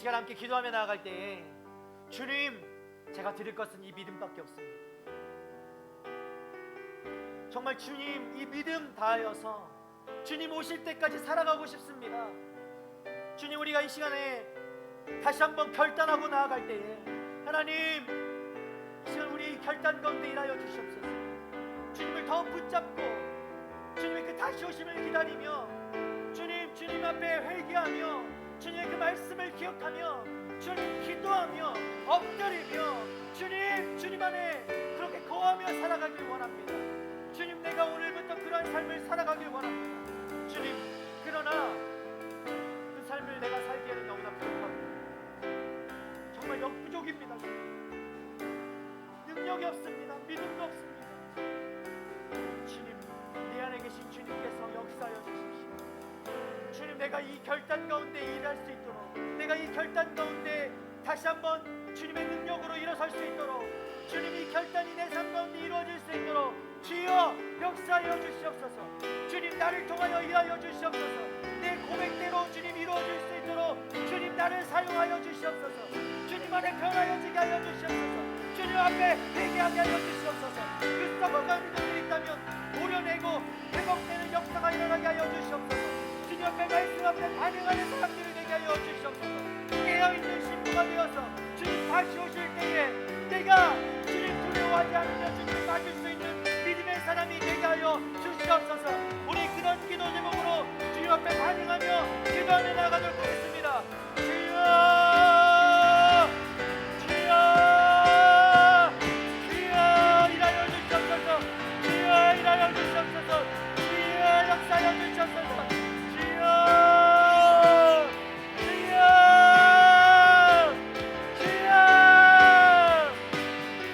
시간 함께 기도하며 나아갈 때에 주님, 제가 드릴 것은 이 믿음밖에 없습니다. 정말 주님, 이 믿음 다하여서 주님 오실 때까지 살아가고 싶습니다. 주님, 우리가 이 시간에 다시 한번 결단하고 나아갈 때에 하나님, 이 시간 우리 결단 가운데 일하여 주시옵소서. 주님을 더 붙잡고 주님의 그 다시 오심을 기다리며 주님 앞에 회개하며 주님의 그 말씀을 기억하며 주님 기도하며 엎드리며 주님 안에 그렇게 거하며 살아가길 원합니다. 주님, 내가 오늘부터 그러한 삶을 살아가길 원합니다. 주님, 그러나 그 삶을 내가 살기에는 너무나 부족합니다. 정말 역부족입니다. 능력이 없습니다. 믿음도 없습니다. 주님, 내 안에 계신 주님께서 역사하여 주십시오. 주님, 내가 이 결단 가운데 일할 수 있도록, 내가 이 결단 가운데 다시 한번 주님의 능력으로 일어설 수 있도록, 주님, 이 결단이 내 삶 가운데 이루어질 수 있도록 주여 역사하여 주시옵소서. 주님, 나를 통하여 일하여 주시옵소서. 내 고백대로 주님 이루어질 수 있도록 주님, 나를 사용하여 주시옵소서. 주님 안에 변하여지게 하여 주시옵소서. 주님 앞에 회개하게 하여 주시옵소서. 그 썩어가는 것들이 있다면 도려내고 회복되는 역사가 일어나게 하여 주시옵소서. 주님 앞에 말씀 앞에 반응하는 사람들이 되게 하여 주시옵소서. 깨어있는 신부가 되어서 주님 다시 오실 때에 내가 주님 두려워하지 않으며 주님을 맞을 수 있는 믿음의 사람이 되게 하여 주시옵소서. 우리 그런 기도 제목으로 주님 앞에 반응하며 기도하며 나가도록 하겠습니다. 주여, 주여, 주여 일하여 주시옵소서. 주여 일하여 주시옵소서. 주여 역사하여 주시옵소서. 주여, 주여, 주여,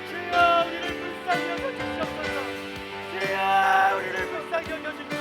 주여 우리를 불쌍히 여겨 주시옵소서. 주여 우리를 불쌍히 여겨 주시옵소서.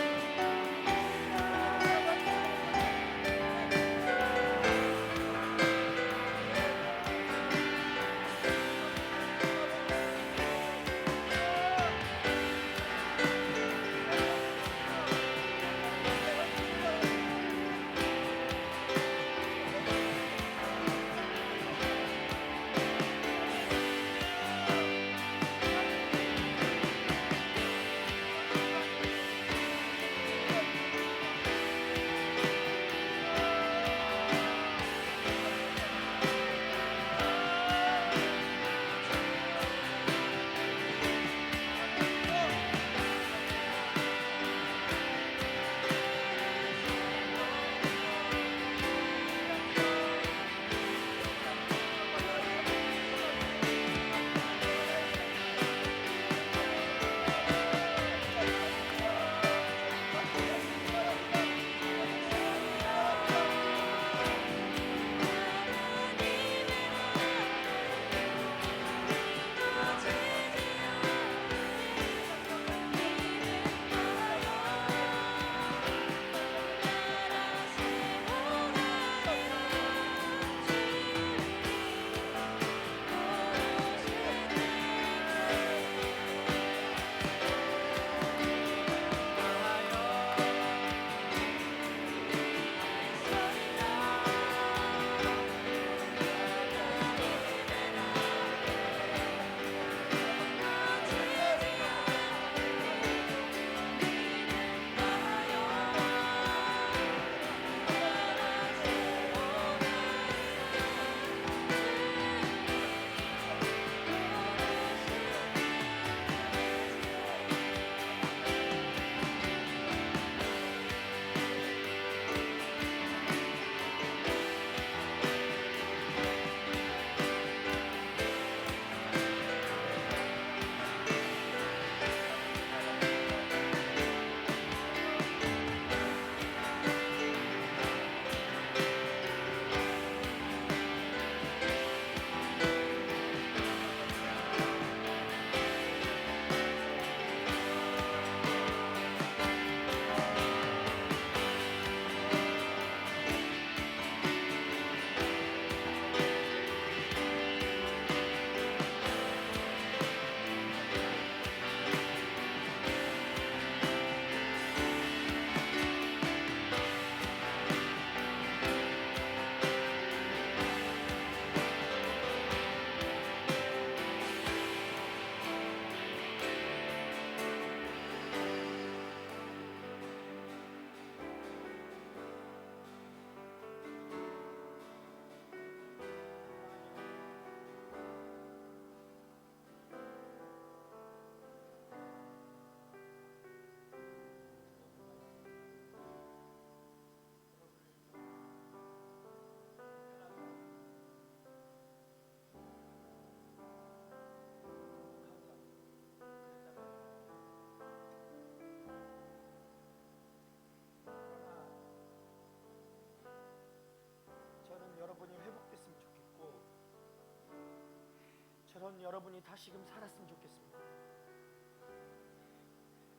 전 여러분이 다시금 살았으면 좋겠습니다.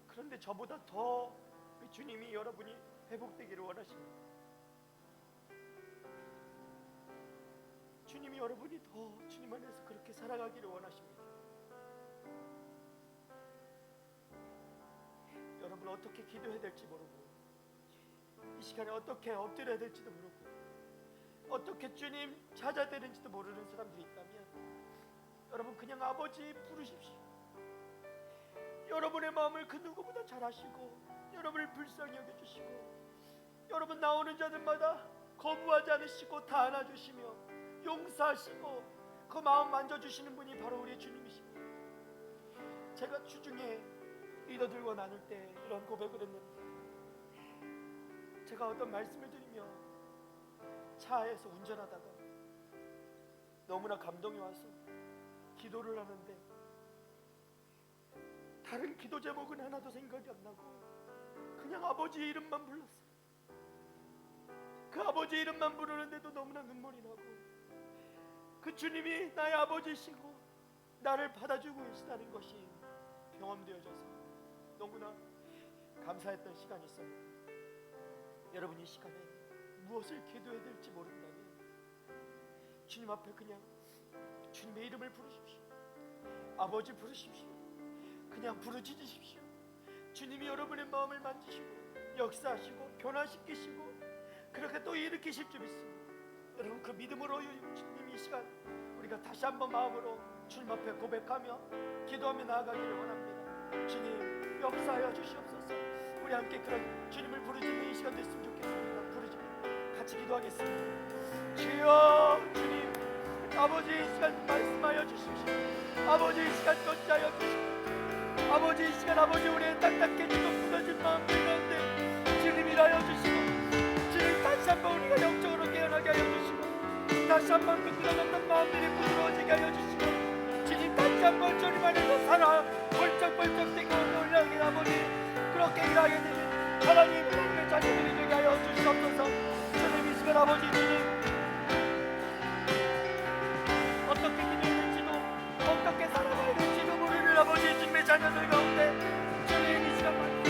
그런데 저보다 더 우리 주님이 여러분이 회복되기를 원하십니다. 주님이 여러분이 더 주님 안에서 그렇게 살아가기를 원하십니다. 여러분 어떻게 기도해야 될지 모르고 이 시간에 어떻게 엎드려야 될지도 모르고 어떻게 주님 찾아야 되는지도 모르는 사람들이 있다면 여러분 그냥 아버지 부르십시오. 여러분의 마음을 그 누구보다 잘 아시고 여러분을 불쌍히 여겨주시고 여러분 나오는 자들마다 거부하지 않으시고 다 안아주시며 용서하시고 그 마음 만져주시는 분이 바로 우리 주님이십니다. 제가 주중에 리더들과 나눌 때 이런 고백을 했는데 제가 어떤 말씀을 드리며 차에서 운전하다가 너무나 감동이 와서 기도를 하는데 다른 기도 제목은 하나도 생각이 안 나고 그냥 아버지의 이름만 불렀어요. 그 아버지의 이름만 부르는데도 너무나 눈물이 나고 그 주님이 나의 아버지시고 나를 받아주고 계시다는 것이 경험되어져서 너무나 감사했던 시간이 있었는데 여러분 이 시간에 무엇을 기도해야 될지 모른다면 주님 앞에 그냥 주님의 이름을 부르십시오. 아버지 부르십시오. 그냥 부르짖으십시오. 주님이 여러분의 마음을 만지시고 역사하시고 변화시키시고 그렇게 또 일으키실 줄 믿습니다. 여러분 그 믿음으로 주님 이 시간 우리가 다시 한번 마음으로 주님 앞에 고백하며 기도하며 나아가기를 원합니다. 주님 역사하여 주시옵소서. 우리 함께 그런 주님을 부르짖는 이 시간 됐으면 좋겠습니다. 부르짖고 같이 기도하겠습니다. 주여 주님 아버지 이 시간 말씀하여 주십시오. 아버지 이 시간 건지하여 주십시오. 아버지 이 시간 아버지 우리의 딱딱해지고 무너진 마음들 가운데 주님 일하여 주시고 주님 다시 한번 우리가 영적으로 깨어나게 하여 주시고 다시 한번 그 무너졌던 마음들이 부드러워지게 하여 주시고 주님 다시 한번 주님 안에서 살아 벌쩍벌쩍 뛰고 놀라게 아버지 그렇게 일하게 되는 하나님 우리의 자녀들이 되게 하여 주시옵소서. 주님 이 시간 아버지 주님 어떻게 기도해야 될지도 어떻게 살아가야 될지도 모르는 아버지 주님의 자녀들 가운데 주님 이 시간 말씀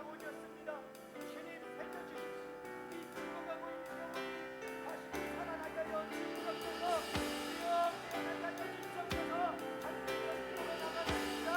영혼이었습니다. 주님 살려주십시오. 이 죽어가고 있는 영혼이 다시 살아나게 하여 주시옵소서. 주여 깨어나게 하여 주시옵소서. 하늘을 보러 나가겠습니다.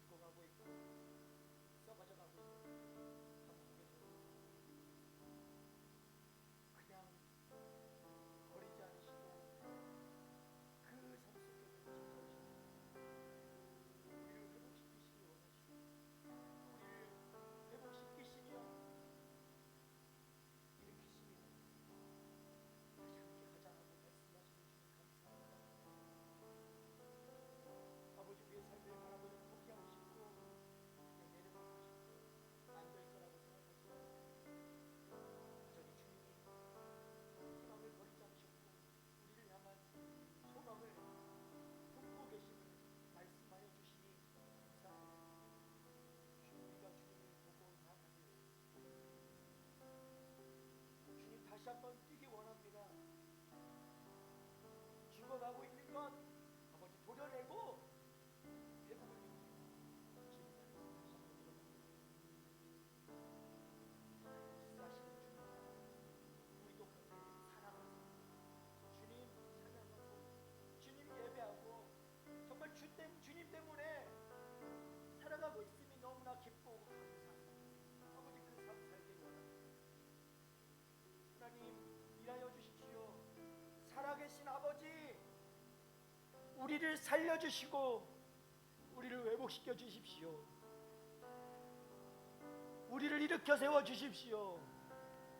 죽어가고 있고 썩어져가고 있는 한국의 그냥 버리지 않으시고 그 성숙함을 지켜주시고 우리를 회복시키시기 원하시고 우리를 회복시키시며 일으키시며 다시 함께 하자라고 말씀하시는 주님 감사합니다. 아버지 우리의 삶을 바라보는 포기하고 싶고 그냥 내려놓고 싶고 안 될 거라고 생각하지만 여전히 주님이 희망을 버리지 않으셨고 우리를 향한 소망을 품고 계심을 말씀하여 주시니 감사합니다. 우리가 주님을 보고 나가길 주님 다시 한번 뛰기 원합니다. 죽어가고 있는 것 아버지 도려내고 회복을 주님 안에서 다시 한번 일어납니다. 역사하시는 주님 우리도 그렇게 사랑하고 주님 찬양하고 주님 예배하고 정말 주님 때문에 살아가고 있음이 너무나 기쁘고 감사합니다. 아버지 그 삶 살기를 원합니다. 하나님 일하여 주십시오. 살아계신 아버지 우리를 살려주시고 우리를 회복시켜 주십시오. 우리를 일으켜 세워 주십시오.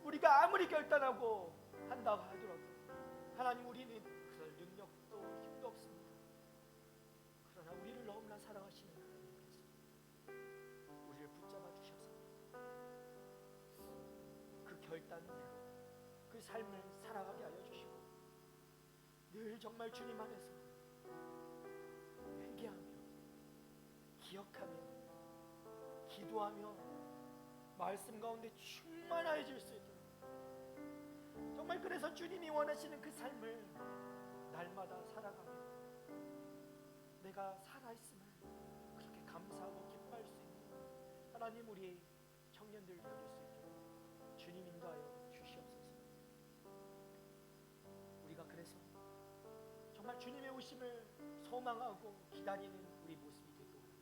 우리가 아무리 결단하고 한다고 하더라도 하나님 우리는 그럴 능력도 힘도 없습니다. 그러나 우리를 너무나 사랑하시는 하나님께서 우리를 붙잡아 주셔서 그 결단대로 그 삶을 살아가게 하여 주시고 늘 정말 주님 안에서 회개하며 기억하며 기도하며 말씀 가운데 충만해질 수 있도록, 정말 그래서 주님이 원하시는 그 삶을 날마다 살아가며 내가 살아있음을 그렇게 감사하고 기뻐할 수 있는 하나님, 우리 청년들 되어줄 수 있도록 주님 인도하여 주시옵소서. 우리가 그래서 정말 주님의 오심을 소망하고 기다리는 우리 모습이 되기 원합니다.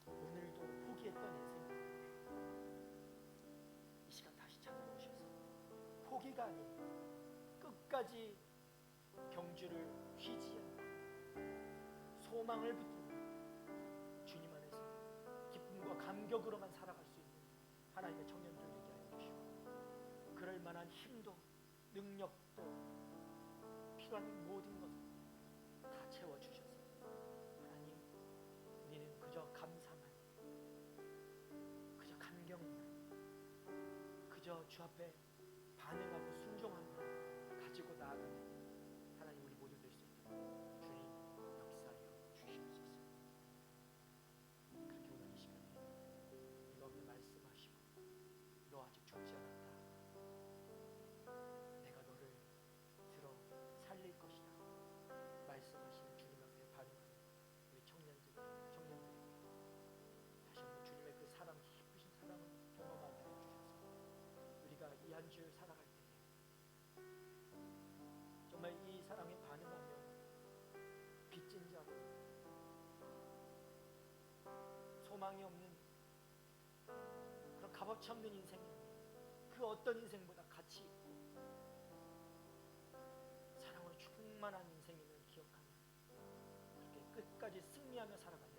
오늘도 포기했던 인생 이 시간 다시 찾아오셔서 포기가 아닌 끝까지 경주를 쉬지 않고 소망을 붙들고 주님 안에서 기쁨과 감격으로만 살아갈 수 있는 하나님의 청년들 되게 하여 주시고, 그럴 만한 힘도 능력도 필요한 모든 것을 다 채워주셔서 하나님, 우리는 그저 감사만, 그저 감격만, 그저 주 앞에 반응하고 순종함만 가지고 나아가는 하나님, 우리 모두 될 수 있도록 주님 역사하여 주시옵소서. 그렇게 오늘 이 시간에 우리 가운데 말씀하시고, 너 아직 죽지 않았다, 내가 너를 들어 살릴 것이다 말씀하시는 주님 앞에 반응하는 우리 청년들에게 다시 한번 주님의 그 사랑, 깊으신 사랑을 경험하게 해주셔서 우리가 이 한 주 살아갈 때에 정말 이 사랑에 반응하며 빚진 자로, 소망이 없는 그런 값어치 없는 인생이 그 어떤 인생보다 가치 있고 사랑으로 충만한 인생임을 기억하며 그렇게 끝까지 승리하며 살아가는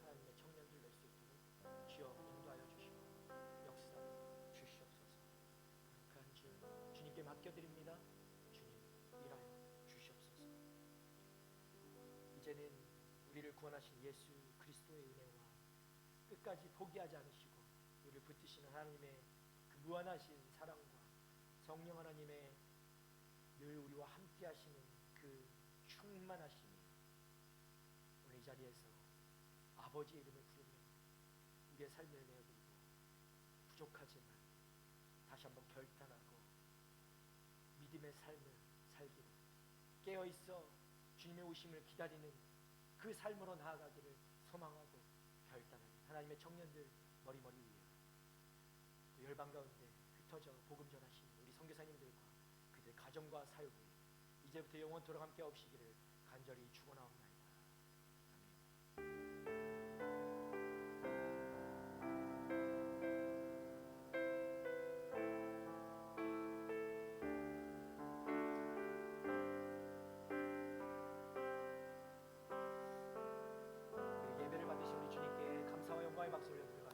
하나님의 청년들 될 수 있도록 주여 인도하여 주시고 역사하여 주시옵소서. 그 한 주 주님께 맡겨드립니다. 주님 일하여 주시옵소서. 이제는 우리를 구원하신 예수 그리스도의 은혜와 끝까지 포기하지 않으시고 우리를 붙드시는 하나님의 그 무한하신 사랑과 성령 하나님의 늘 우리와 함께 하시는 그 충만하심이 오늘 이 자리에서 아버지의 이름을 부르며 우리의 삶을 내어드리고 부족하지만 다시 한번 결단하고 믿음의 삶을 살기를, 깨어있어 주님의 오심을 기다리는 그 삶으로 나아가기를 소망하고 결단하는 하나님의 청년들 머리머리 위에 또 열방 가운데 흩어져 복음 전하시는 우리 선교사님들과 그들 가정과 사역을 이제부터 영원토록 함께 하시기를 간절히 축원하옵나이다. 예배를 받으신 우리 주님께 감사와 영광의 박수 올려드립니다.